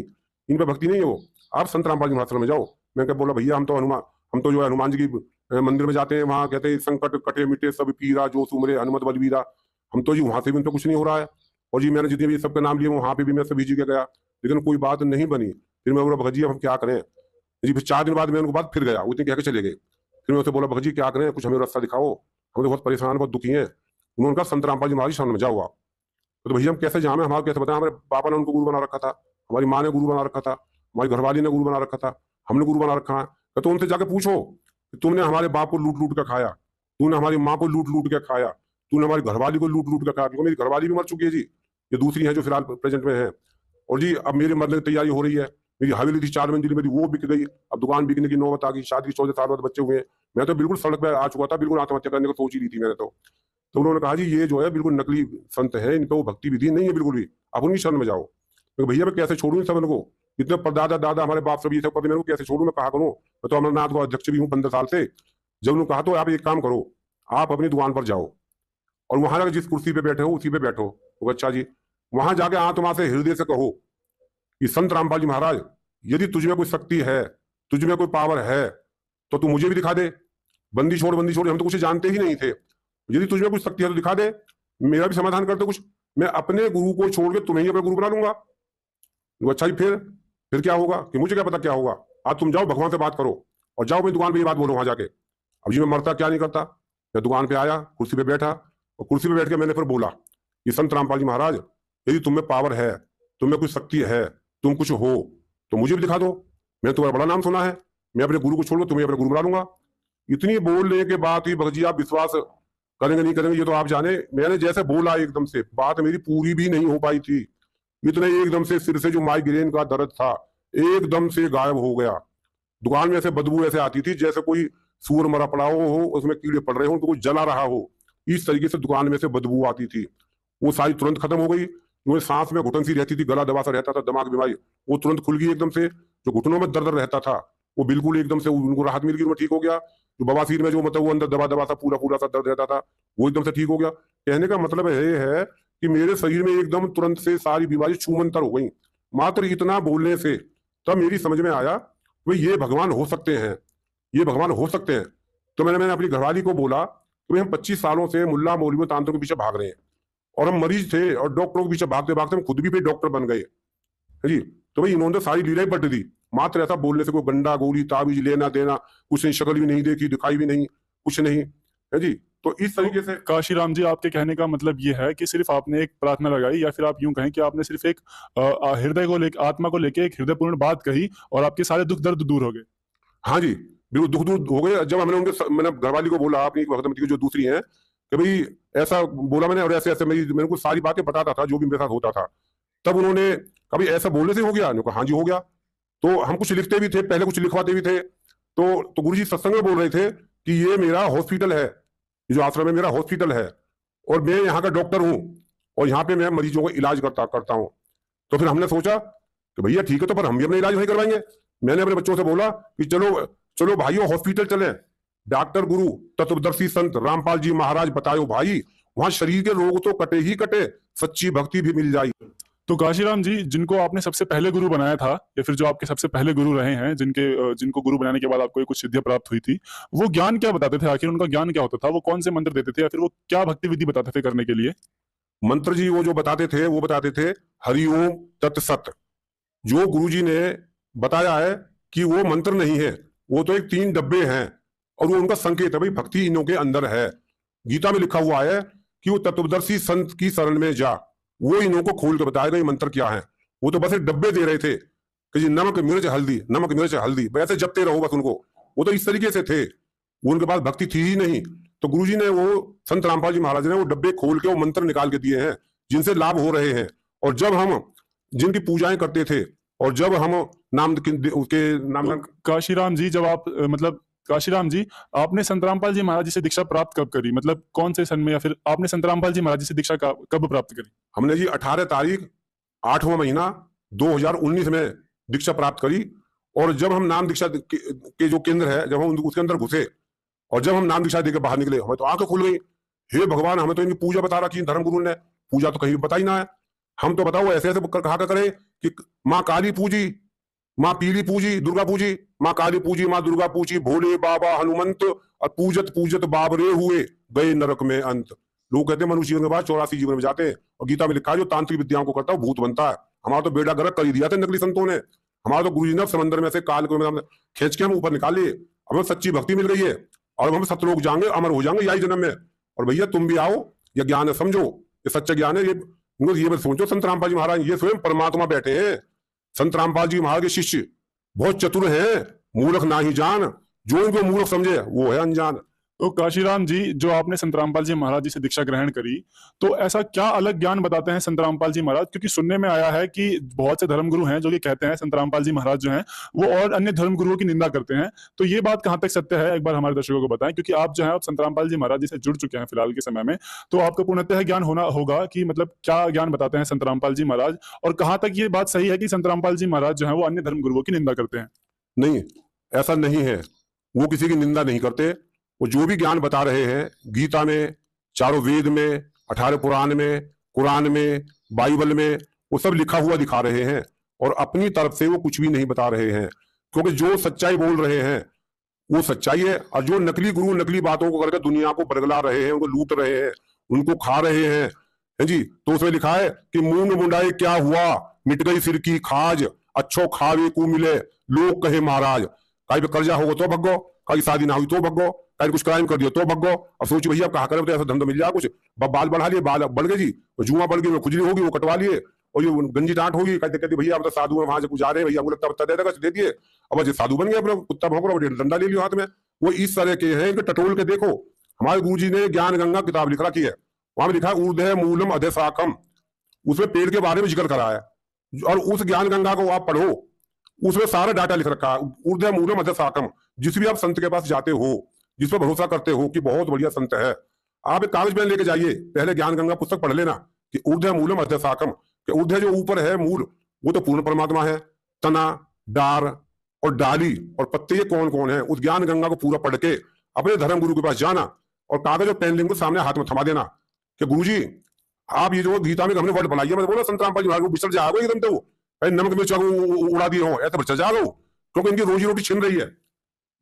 इन पे भक्ति नहीं है। वो आप संत रामपाल जी महाराज में जाओ। मैं क्या बोला भैया हम तो जो है हनुमान जी की मंदिर में जाते हैं, वहां कहते हैं संकट कटे मिटे सब पीरा जो सुमरे हनुमत बलवीरा, हम तो जी वहां से भी उन पर कुछ नहीं हो रहा है। और जी मैंने जितने भी सबका नाम लिए वहां पे भी मैं सभी जगह गया, लेकिन कोई बात नहीं बनी। फिर मैं बोला भगत जी हम क्या करें जी। फिर 4 दिन बाद मैं उनके बाद फिर गया, उतने कह के चले गए। फिर मैं उसे बोला भगत जी क्या करें, कुछ हमें रास्ता दिखाओ, हम तो बहुत परेशान बहुत दुखी हैं। उन्होंने कहा संत रामपाल जी महाराज शरण में जाओ आप। तो भैया हम कैसे जाए, हमारा कैसे बताया, हमारे पापा ने उनको गुरु बना रखा था, हमारी माँ ने गुरु बना रखा था, हमारी घरवाली ने गुरु बना रखा था, हमने गुरु बना रखा है। तो उनसे जाके पूछो कि तुमने हमारे बाप को लूट लूट कर खाया, तूने हमारी माँ को लूट लूट के खाया, तूने हमारी घरवाली को लूट लूट कर खाया, क्योंकि मेरी घरवाली भी मर चुकी है जी, ये दूसरी है जो फिलहाल प्रेजेंट में है। और जी अब मेरे मरने की तैयारी हो रही है, मेरी हवेली थी 4 मंजिली मेरी, वो बिक गई, अब दुकान बिकने की नौबत आ गई, शादी 14 साल बाद बच्चे हुए, मैं तो बिल्कुल सड़क पर आ चुका था, बिल्कुल आत्महत्या करने को सोच ही रही थी मैंने तो उन्होंने कहा जी ये जो है बिल्कुल नकली संत है, इन पे वो भक्ति विधि नहीं है बिल्कुल भी, आप उनकी शरण में जाओ। तो भैया मैं कैसे छोड़ूं इन सब को, इतने परदादा दादा हमारे बाप सभी सब पति, मेरे को कैसे छोड़ूं, मैं कहा करूं, मैं तो अमरनाथ का अध्यक्ष भी हूँ 15 साल से। जब उन्होंने कहा तो आप एक काम करो, आप अपनी दुकान पर जाओ और वहां जाकर जिस कुर्सी पे बैठे हो उसी पे बैठो। तो अच्छा जी वहां जाके आत्मा से हृदय से कहो कि संत रामपाल जी महाराज यदि तुझ में कोई शक्ति है, तुझ में कोई पावर है, तो तू मुझे भी दिखा दे, बंदी छोड़ हम तो कुछ जानते ही नहीं थे, यदि तुझ में कुछ शक्ति है तो दिखा दे, मेरा भी समाधान कर दे कुछ, मैं अपने गुरु को छोड़ के तुम्हें ही अपना गुरु बना लूंगा। अच्छा जी फिर क्या होगा, कि मुझे क्या पता क्या होगा, आज तुम जाओ भगवान से बात करो और जाओ मेरी दुकान पे ये बात बोलो वहां जाके। अब जी मैं मरता क्या नहीं करता, मैं दुकान पे आया, कुर्सी पे बैठा और कुर्सी पे बैठ के मैंने फिर बोला कि संत रामपाल जी महाराज, यदि तुम में पावर है, तुम में कुछ शक्ति है, तुम कुछ हो, तो मुझे भी दिखा दो। मैंने तुम्हारा बड़ा नाम सुना है, मैं अपने गुरु को छोड़ दो, तुम्हें अपने गुरु बना लूंगा। इतनी बोलने के बाद ही भगत जी आप विश्वास करेंगे नहीं करेंगे ये तो आप जाने, मैंने जैसे बोला एकदम से बात मेरी पूरी भी नहीं हो पाई थी, इतने एकदम से सिर से जो माइग्रेन का दर्द था एकदम से गायब हो गया। दुकान में ऐसे बदबू ऐसे आती थी जैसे कोई सूअर मरा पड़ा हो, उसमें कीड़े पड़ रहे हो, उनको कोई जला रहा हो, इस तरीके से दुकान में से बदबू आती थी। वो सारी तुरंत खत्म हो गई। जो सांस में घुटन सी रहती थी, गला दबा सा रहता था, दिमाग बीमारी, वो तुरंत खुल गई एकदम से। जो घुटनों में दर्द रहता था वो बिल्कुल एकदम से उनको राहत मिल गई, वो ठीक हो गया। जो बवासीर में जो मतलब वो अंदर दबा दबा सा पूरा पूरा सा दर्द रहता था वो एकदम से ठीक हो गया। कहने का मतलब ये है कि मेरे शरीर में एकदम तुरंत से सारी बीमारी छूमंतर हो गई मात्र इतना बोलने से। तब मेरी समझ में आया भाई ये भगवान हो सकते हैं, ये भगवान हो सकते हैं। तो मैंने अपनी घरवाली को बोला कि हम 25 सालों से मुल्ला मौलवी तांत्रिकों के पीछे भाग रहे हैं और हम मरीज थे और डॉक्टरों के पीछे भागते भागते हम खुद भी डॉक्टर बन गए है जी। तो भाई इन्होंने सारी लीलाएं पट दी मात्र ऐसा बोलने से। कोई गंडा गोली ताबीज लेना देना कुछ नहीं, शक्ल भी नहीं देखी, दिखाई भी नहीं, कुछ नहीं है जी। तो इस तरीके से काशीराम जी, आपके कहने का मतलब ये है कि सिर्फ आपने एक प्रार्थना लगाई, या फिर आप यूं कहें कि आपने सिर्फ एक हृदय को लेकर, आत्मा को लेकर एक हृदयपूर्ण बात कही और आपके सारे दुख दर्द दूर हो गए। हाँ जी बिल्कुल दुख दूर हो गए। जब मैंने घरवाली को बोला अपनी भगत की जो दूसरी है कि भाई ऐसा बोला मैंने और ऐसे ऐसे मेरे को सारी बातें बताता था जो भी मेरे साथ होता था। तब उन्होंने कभी ऐसा बोलने से हो गया? हाँ जी हो गया। तो हम कुछ लिखते भी थे, पहले कुछ लिखवाते भी थे। तो गुरुजी सत्संग में बोल रहे थे कि ये मेरा हॉस्पिटल है, जो आश्रम है मेरा हॉस्पिटल है और मैं यहाँ का डॉक्टर हूँ और यहाँ पे मैं मरीजों का इलाज करता हूँ। तो फिर हमने सोचा कि भैया ठीक है, तो पर हम भी अपना इलाज वहीं करवाएंगे। मैंने अपने बच्चों से बोला कि चलो चलो भाइयों हॉस्पिटल चले, डॉक्टर गुरु तत्वदर्शी संत रामपाल जी महाराज बतायो भाई, वहां शरीर के रोग तो कटे ही कटे, सच्ची भक्ति भी मिल जाए। तो काशीराम जी, जिनको आपने सबसे पहले गुरु बनाया था, या फिर जो आपके सबसे पहले गुरु रहे हैं, जिनको गुरु बनाने के बाद आपको ये कुछ सिद्धियां प्राप्त हुई थी, वो ज्ञान क्या बताते थे? आखिर उनका ज्ञान क्या होता था? वो कौन से मंत्र देते थे, या फिर वो क्या भक्ति विधि बताते थे करने के लिए? मंत्र जी वो जो बताते थे वो बताते थे हरिओम तत्सत। जो गुरुजी ने बताया है कि वो मंत्र नहीं है, वो तो एक 3 डब्बे हैं और वो उनका संकेत है भाई भक्ति इन्हों के अंदर है। गीता में लिखा हुआ है कि वो तत्वदर्शी संत की शरण में जा, वो इन्हों को खोल कर बताएगा ये मंत्र क्या है। वो तो बस एक डब्बे दे रहे थे कि जी नमक मिर्च हल्दी, नमक मिर्च हल्दी, वैसे जपते रहो बस उनको। वो तो इस तरीके से थे, वो उनके पास भक्ति थी ही नहीं। तो गुरुजी ने वो संत रामपाल जी महाराज ने वो डब्बे खोल के वो मंत्र निकाल के दिए हैं जिनसे लाभ हो रहे हैं। और जब हम जिनकी पूजाएं करते थे और जब हम उसके नाम काशीराम जी, जब आप काशीराम जी, आपने संत रामपाल जी महाराज जी से दीक्षा प्राप्त कब करी? मतलब कौन से सन में, या फिर आपने संत रामपाल जी महाराज जी से दीक्षा कब प्राप्त करी? हमने जी 18 तारीख 8वां महीना 2019 में दीक्षा प्राप्त करी। और जब हम नाम दीक्षा के जो केंद्र है, जब हम उसके अंदर घुसे और जब हम नाम दीक्षा देकर बाहर निकले, हमें तो आंखें खुल गई। हे भगवान, हमें तो इनकी पूजा बता रखी धर्म गुरु ने, पूजा तो कहीं बता ही ना है। हम तो बताओ ऐसे ऐसे कहा करे कि माँ काली पूजी, माँ पीली पूजी, दुर्गा पूजी, माँ काली पूजी, माँ दुर्गा पूजी, भोले बाबा हनुमंत, और पूजत पूजत बाबरे हुए गए नरक में अंत। लोग कहते हैं मनुष्य जीवन के बाद 84 जीवन में जाते हैं। और गीता में लिखा है जो तांत्रिक विद्याओं को करता है भूत बनता है। हमारा तो बेड़ा गर्क कर ही दिया था नकली संतों ने। हमारा तो गुरु जी ने समंदर में से काल को खींच के हम ऊपर निकाल लिए। हमें सच्ची भक्ति मिल गई है और हम सतलोक जाएंगे, अमर हो जाएंगे यही जन्म में। और भैया तुम भी आओ, ये ज्ञान है, समझो ये सच्चा ज्ञान है। ये सोचो संत रामपाल जी महाराज ये स्वयं परमात्मा बैठे हैं। संत रामपाल जी महाराज के शिष्य बहुत चतुर हैं, मूर्ख ना ही जान, जो इनको मूर्ख समझे वो है अनजान। तो काशीराम जी, जो आपने संत रामपाल जी महाराज जी से दीक्षा ग्रहण करी, तो ऐसा क्या अलग ज्ञान बताते हैं संत रामपाल जी महाराज? क्योंकि सुनने में आया है कि बहुत से धर्मगुरु हैं जो कि कहते हैं संत रामपाल जी महाराज जो हैं वो और अन्य धर्मगुरुओं की निंदा करते हैं। तो ये बात कहां तक सत्य है, एक बार हमारे दर्शकों को बताएं, क्योंकि आप जो है संत रामपाल जी महाराज जी से जुड़ चुके हैं फिलहाल के समय में, तो आपको पूर्णतः ज्ञान होना होगा कि मतलब क्या ज्ञान बताते हैं संत रामपाल जी महाराज, और कहां तक ये बात सही है कि संत रामपाल जी महाराज जो है वो अन्य धर्मगुरुओं की निंदा करते हैं। नहीं, ऐसा नहीं है। वो किसी की निंदा नहीं करते। वो जो भी ज्ञान बता रहे हैं गीता में, चारों वेद में, 18 पुराण में, कुरान में, बाइबल में, वो सब लिखा हुआ दिखा रहे हैं। और अपनी तरफ से वो कुछ भी नहीं बता रहे हैं, क्योंकि जो सच्चाई बोल रहे हैं वो सच्चाई है। और जो नकली गुरु नकली बातों को करके दुनिया को बरगला रहे हैं, उनको लूट रहे हैं, उनको खा रहे हैं, है जी। तो उसमें लिखा है कि मूंग मुंडाए क्या हुआ, मिट गई सिर की खाज, अच्छो खावे को मिले लोग कहे महाराज। काई पे कर्जा होगा तो भगो, कहीं शादी ना हुई तो भगो, कहीं कुछ क्राइम कर दिया तो भगो। अब सोचिए भैया कहा करें तो ऐसा धंधा मिल जाए कुछ, बाल बढ़ा लिए, बाल बढ़ गए जी, जुआ बढ़ गई, खुजली होगी वो कटवा लिए, और ये गंजी डांट होगी, कहते कहते भैया अब तो साधु है वहां से कुछ आ रहे हैं भैया, हमको लगता पत्ता दे देगा, दे दिए, अब जो साधु बन गए, अपना कुत्ता भौंक रहा, डंडा ले लियो हाथ में। वो इस तरह के हैं, इनके टटोल के देखो। हमारे गुरु जी ने ज्ञान गंगा किताब लिख रखी है, वहां में लिखा है ऊर्ध्व मूलम अधः शाखम, उसमें पेड़ के बारे में जिक्र करा है, और उस ज्ञान गंगा को आप पढ़ो, उसमें सारा डाटा लिख रखा है, ऊर्ध्व मूलम अधः शाखम। जिस भी आप संत के पास जाते हो, जिस पर भरोसा करते हो कि बहुत बढ़िया संत है, आप एक कागज पेन लेके जाइए, पहले ज्ञान गंगा पुस्तक पढ़ लेना कि ऊर्ध्व मूलम अधः शाखम, कि ऊर्ध्व जो ऊपर है मूल, वो तो पूर्ण परमात्मा है, तना, डार और डाली और पत्ते ये कौन कौन है। उस ज्ञान गंगा को पूरा पढ़ के अपने धर्म गुरु के पास जाना और कागज और पेन लेंगे सामने हाथ में थमा देना कि गुरुजी आप ये जो गीता में हमने वर्ड बनाई है, मैं बोला संत रामपाल जी महाराज को बिसर जाओगे एकदम, तो वो नमक मिर्च उड़ा दिए हो ऐसा बच्चा जाओ, क्योंकि इनकी रोजी रोटी छिन रही है।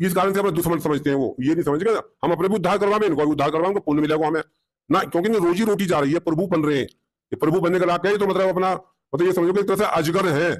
इस कारण से अपने दुश्मन समझते हैं, वो ये नहीं समझते हम अपने भी उद्धार करवाएं, इनको उद्धार करवाएंगे, पुण्य मिलेगा हमें ना, क्योंकि इनकी रोजी रोटी जा रही है, प्रभु बन रहे हैं। ये प्रभु बनने का लाभ है तो मतलब अपना मतलब ये समझो कि एक तरह से अजगर है,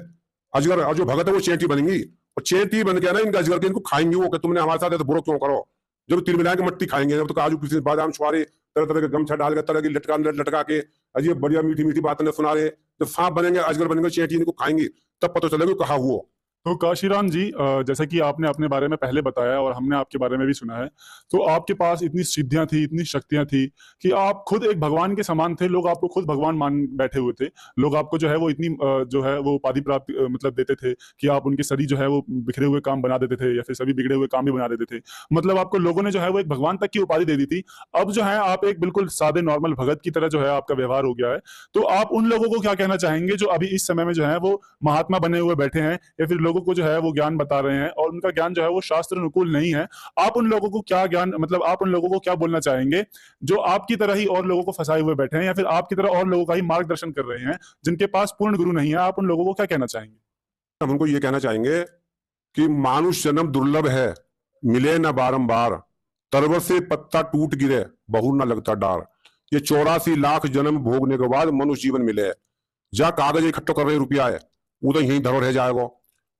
अजगर, और जो भगत है वो चेंटी बनेंगी, और चेंटी बन के ना इनका अजगर के इनको खाएंगे वो, कि तुमने हमारे साथ ऐसे बुरा क्यों करो। जब तिल मिला के मट्टी खाएंगे, जब तो काजू किसी बादाम छुआरे, तरह तरह के गमछा डाल के, तरह की लटका के अजीब बढ़िया मीठी मीठी बातें सुना रहे, जब सांप बनेंगे, अजगर बनेंगे, चेंटी इनको खाएंगी, तब पता चलेगा कहा हुआ। तो काशीराम जी, जैसा कि आपने अपने बारे में पहले बताया और हमने आपके बारे में भी सुना है, तो आपके पास इतनी सिद्धियां थी, इतनी शक्तियां थी कि आप खुद एक भगवान के समान थे। लोग आपको खुद भगवान मान बैठे हुए थे। लोग आपको जो है वो इतनी जो है वो उपाधि प्राप्त मतलब देते थे कि आप उनके सभी जो है वो बिखरे हुए काम बना देते थे, या फिर सभी बिगड़े हुए काम भी बना देते थे। मतलब आपको लोगों ने जो है वो एक भगवान तक की उपाधि दे दी थी। अब जो है आप एक बिल्कुल सादे नॉर्मल भगत की तरह जो है आपका व्यवहार हो गया है। तो आप उन लोगों को क्या कहना चाहेंगे जो अभी इस समय में जो है वो महात्मा बने हुए बैठे हैं, या फिर लोगों को जो है वो ज्ञान बता रहे हैं और उनका ज्ञान जो है वो शास्त्र अनुकूल नहीं है? आप उन लोगों को क्या ज्ञान, मतलब आप उन लोगों को क्या बोलना चाहेंगे जो आपकी तरह ही और लोगों को फंसाए हुए बैठे हैं, या फिर आपकी तरह और लोगों का ही मार्गदर्शन कर रहे हैं, जिनके पास पूर्ण गुरु नहीं है? आप उन लोगों को क्या कहना चाहेंगे? हम उनको ये कहना चाहेंगे कि मानुष जन्म दुर्लभ है, मिले न बारंबार, तरवर से पत्ता टूट गिरे बहु न लगता डार। ये 84 लाख जन्म भोगने के बाद मनुष्य जीवन मिले है। जहाँ कागज इकट्ठा कर रहे रुपया है, वो तो यहीं धरो रह जाएगा।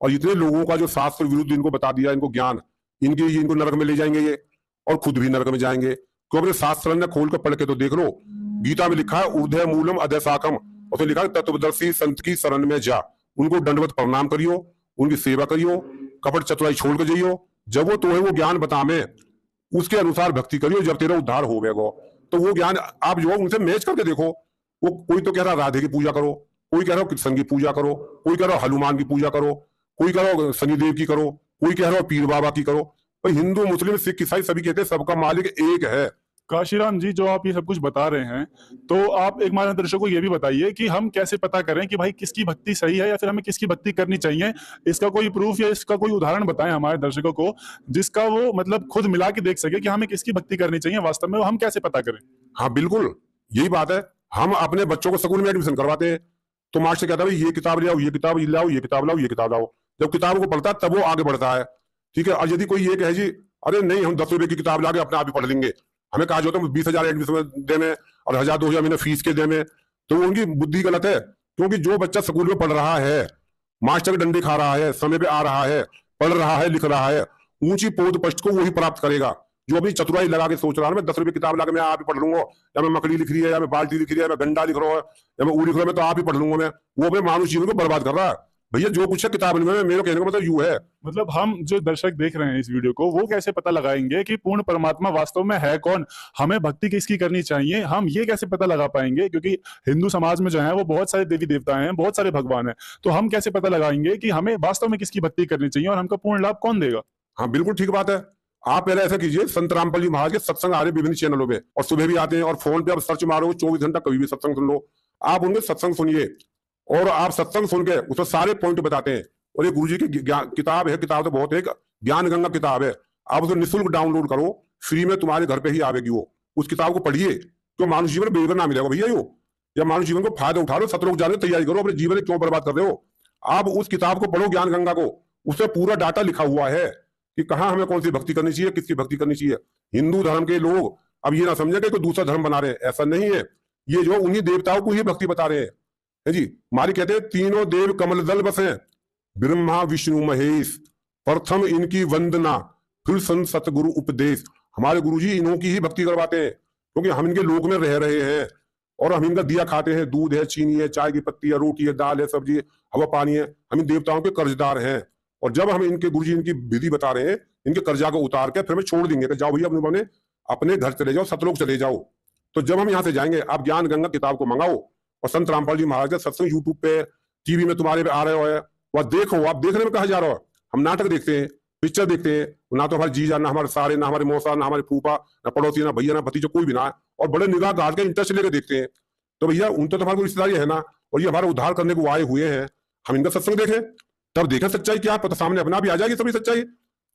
और इतने लोगों का जो शास्त्र विरुद्ध इनको बता दिया, इनको ज्ञान, इनको नरक में ले जाएंगे ये, और खुद भी नरक में जाएंगे। क्यों? अपने शास्त्र ने खोल कर पढ़ के तो देख लो, गीता में लिखा है ऊर्ध्व मूलम अधः शाखम, और तो लिखा है तत्वदर्शी संत की शरण में जा, उनको दंडवत प्रणाम करियो, उनकी सेवा करियो, कपट चतुराई छोड़ के जाइयो, जब वो तुम्हें वो ज्ञान बतावे उसके अनुसार भक्ति करियो, जब तेरा उद्धार हो गएगा। तो वो ज्ञान आप जो उनसे मैच करके देखो। वो कोई तो कह रहा राधे की पूजा करो, कोई कह रहा कृष्ण की पूजा करो, कोई कह रहा हनुमान की पूजा करो, कोई कह रहा शनिदेव की करो, कोई कह रहा पीर बाबा की करो। तो हिंदू मुस्लिम सिख ईसाई सभी कहते हैं सबका मालिक एक है। काशीराम जी, जो आप ये सब कुछ बता रहे हैं, तो आप एक हमारे दर्शकों को ये भी बताइए कि हम कैसे पता करें कि भाई किसकी भक्ति सही है या फिर हमें किसकी भक्ति करनी चाहिए? इसका कोई प्रूफ या इसका कोई उदाहरण बताएं हमारे दर्शकों को, जिसका वो मतलब खुद मिला के देख सके कि हमें किसकी भक्ति करनी चाहिए वास्तव में, वो हम कैसे पता करें? हाँ बिल्कुल, यही बात है। हम अपने बच्चों को स्कूल में एडमिशन करवाते हैं तो मास्टर कहता है ये किताब ले आओ, ये किताब लाओ, ये किताब लाओ, ये किताब लाओ। जब किताब को पढ़ता है तब वो आगे बढ़ता है, ठीक है। और यदि कोई ये कहे जी अरे नहीं हम 10 रुपए की किताब लाके अपने आप ही पढ़ लेंगे, हमें कहा जाता है 20,000 एडमिशन देने और 1,000-2,000 महीने फीस के देने, तो उनकी बुद्धि गलत है। क्योंकि जो बच्चा स्कूल में पढ़ रहा है, मास्टर के डंडे खा रहा है, समय पे आ रहा है, पढ़ रहा है, लिख रहा है, ऊंची पौध पष्ट को वही प्राप्त करेगा। जो अभी चतुराई लगा के सोच रहा है मैं 10 रुपए किताब लाके मैं आप ही पढ़ लूंगा, या मैं मकड़ी लिख रही है, या मैं बाल्टी लिख रही है, या मैं गंडा लिख रहा हूँ, या मैं ऊ लिख रहा हूँ, मैं तो आप ही पढ़ लूंगा मैं, वो अपने मानुष जीवन को बर्बाद कर रहा है। भैया जो कुछ है किताब में, मेरे कहने का मतलब यू है। मतलब हम जो दर्शक देख रहे हैं इस वीडियो को, वो कैसे पता लगाएंगे कि पूर्ण परमात्मा वास्तव में है कौन? हमें भक्ति किसकी करनी चाहिए, हम ये कैसे पता लगा पाएंगे? क्योंकि हिंदू समाज में जो है वो बहुत सारे देवी देवता हैं, बहुत सारे भगवान हैं, तो हम कैसे पता लगाएंगे कि हमें वास्तव में किसकी भक्ति करनी चाहिए और हमका पूर्ण लाभ कौन देगा? हाँ बिल्कुल ठीक बात है। आप पहले ऐसा कीजिए, संत रामपाल जी महाराज के सत्संग आ रहे विभिन्न चैनलों पे, और सुबह भी आते हैं, और फोन पे आप सर्च मारो 24 घंटा कभी भी सत्संग सुन लो। आप उनके सत्संग सुनिए, और आप सत्संग सुन के उसमें सारे पॉइंट बताते हैं। और ये गुरु जी की किताब है, किताब तो बहुत है, ज्ञान गंगा किताब है, आप उसे निःशुल्क डाउनलोड करो, फ्री में तुम्हारे घर पे ही आवेगी वो। उस किताब को पढ़िए, तो मानव जीवन में बेगर ना मिलेगा भैया यो। या मानव जीवन को फायदा उठा लो, सतलोक जाने की तैयारी करो, अपने जीवन क्यों बर्बाद कर रहे हो? आप उस किताब को पढ़ो, ज्ञान गंगा को, उसमें पूरा डाटा लिखा हुआ है कि कहाँ हमें कौन सी भक्ति करनी चाहिए, किसकी भक्ति करनी चाहिए। हिंदू धर्म के लोग अब ये ना समझे कि कोई दूसरा धर्म बना रहे हैं, ऐसा नहीं है। ये जो उन्हीं देवताओं को ही भक्ति बता रहे हैं, है जी। हमारी कहते हैं तीनों देव कमल दल बसे, ब्रह्मा विष्णु महेश, प्रथम इनकी वंदना फिर संत सतगुरु उपदेश। हमारे गुरुजी इन्हों की ही भक्ति करवाते हैं, क्योंकि हम इनके लोक में रह रहे हैं और हम इनका दिया खाते हैं। दूध है, चीनी है, चाय की पत्ती है, रोटी है, दाल है, सब्जी है, हवा पानी है। हम इन देवताओं के कर्जदार हैं। और जब हम इनके गुरुजी इनकी विधि बता रहे हैं, इनके कर्जा को उतार के फिर हमें छोड़ देंगे कि जाओ भैया अपने अपने घर चले जाओ, सतलोक चले जाओ। तो जब हम यहाँ से जाएंगे, आप ज्ञान गंगा किताब को मंगाओ और संत रामपाल जी महाराज के सत्संग यूट्यूब पे, टीवी में तुम्हारे पे आ रहे हो, वह देखो। आप देखने में कहा जा रहा हो, हम नाटक देखते हैं, पिक्चर देखते हैं, ना तो हमारे जीजा, ना हमारे सारे, ना हमारे मौसा, ना हमारे फूफा, ना पड़ोसी, ना भैया, ना भतीजा, कोई भी ना है, और बड़े निगाह गाड़ के इंटरेस्ट लेकर देखते हैं। तो भैया उनका तो हमारे को रिश्तेदारी है ना, और ये हमारा उद्धार करने को आए हुए हैं। हम इनका सत्संग देखें, तब देखें सच्चाई क्या, पता सामने अपना भी आ जाएगी सभी सच्चाई।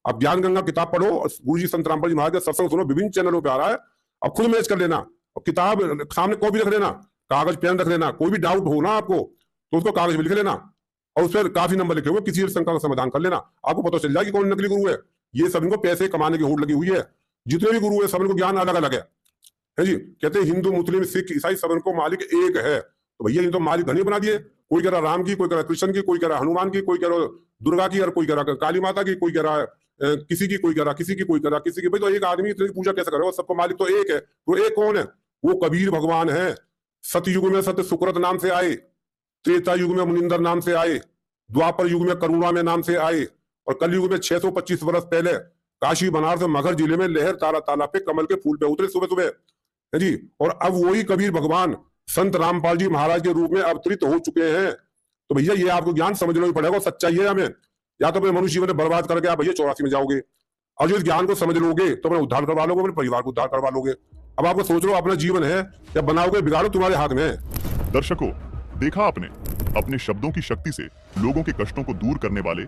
अब ज्ञान गंगा किताब पढ़ो और गुरु जी संत रामपाल जी महाराज का सत्संग सुनो, विभिन्न चैनलों पे आ रहा है। अब खुद मैच कर लेना, और किताब सामने कॉपी रख लेना, कागज पेन रख लेना। कोई भी डाउट हो ना आपको तो उसको कागज में लिख लेना, और उस पर काफी नंबर लिखे हुए, किसी शंका का समाधान कर लेना। आपको पता चल जाएगा कौन नकली गुरु है। ये सब इनको पैसे कमाने की होड़ लगी हुई है। जितने भी गुरु है सब इनको ज्ञान अलग अलग है जी। कहते हैं हिंदू, मुस्लिम, सिख, ईसाई सब इनको मालिक एक है। तो भैया इन तो मालिक धनी बना दिए। कोई कह रहा राम की, कोई कह रहा कृष्ण की, कोई कह रहा हनुमान की, कोई कह रहा दुर्गा की, और कोई कह रहा काली माता की, कोई कह रहा किसी की, कोई कह रहा किसी की, कोई कह रहा किसी की। भाई तो एक आदमी इतनी पूजा कैसे करेगा? सबको मालिक तो एक है। तो एक कौन है? वो कबीर भगवान है। सतयुग में सत्य सुकृत नाम से आए, त्रेता युग में मुनिंदर नाम से आए, द्वापर युग में करुणा में नाम से आए, और कलयुग में 625 वर्ष पहले काशी बनारस मगहर जिले में लहर तारा तालाब पे कमल के फूल पे उतरे सुबह सुबह है जी। और अब वही कबीर भगवान संत रामपाल जी महाराज के रूप में अवतरित हो चुके हैं। तो भैया ये आपको ज्ञान समझना ही पड़ेगा, सच्चाई है हमें। या तो अपने मनुष्य जीवन बर्बाद करके आप भैया 84 में जाओगे, और जो इस ज्ञान को समझ लोगे तो अपना उद्धार करवा लोगे, अपने परिवार को उद्धार करवा लोगे। अब आपको सोच लो अपना जीवन है या बनाओगे बिगाड़ो, तुम्हारे हाथ में है। दर्शकों, देखा आपने, अपने शब्दों की शक्ति से लोगों के कष्टों को दूर करने वाले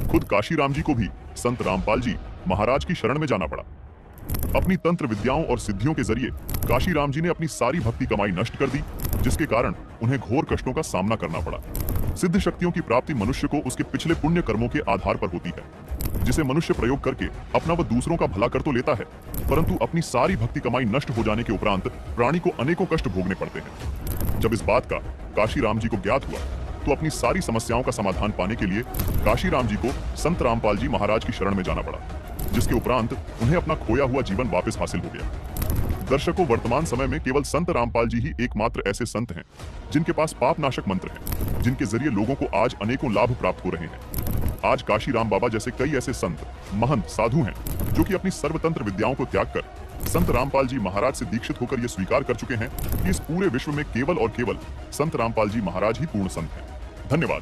खुद काशीराम जी को भी संत रामपाल जी महाराज की शरण में जाना पड़ा। अपनी तंत्र विद्याओं और सिद्धियों के जरिए काशीराम जी ने अपनी सारी भक्ति कमाई नष्ट कर दी, जिसके कारण उन्हें घोर कष्टों का सामना करना पड़ा। सिद्ध शक्तियों की प्राप्ति मनुष्य को उसके पिछले पुण्य कर्मों के आधार पर होती है, जिसे मनुष्य प्रयोग करके अपना व दूसरों का भला कर तो लेता है, परंतु अपनी सारी भक्ति कमाई नष्ट हो जाने के उपरांत प्राणी को अनेकों कष्ट भोगने पड़ते हैं। जब इस बात का काशीराम जी को ज्ञात हुआ तो अपनी सारी समस्याओं का समाधान पाने के लिए काशीराम जी को संत रामपाल जी महाराज की शरण में जाना पड़ा, जिसके उपरांत उन्हें अपना खोया हुआ जीवन वापस हासिल हो गया। दर्शकों, वर्तमान समय में केवल संत रामपाल जी ही एकमात्र ऐसे संत हैं जिनके पास पाप नाशक मंत्र हैं, जिनके जरिए लोगों को आज अनेकों लाभ प्राप्त हो रहे हैं। आज काशीराम बाबा जैसे कई ऐसे संत, महंत, साधु हैं जो कि अपनी सर्वतंत्र विद्याओं को त्याग कर संत रामपाल जी महाराज से दीक्षित होकर ये स्वीकार कर चुके हैं कि इस पूरे विश्व में केवल और केवल संत रामपाल जी महाराज ही पूर्ण संत हैं। धन्यवाद।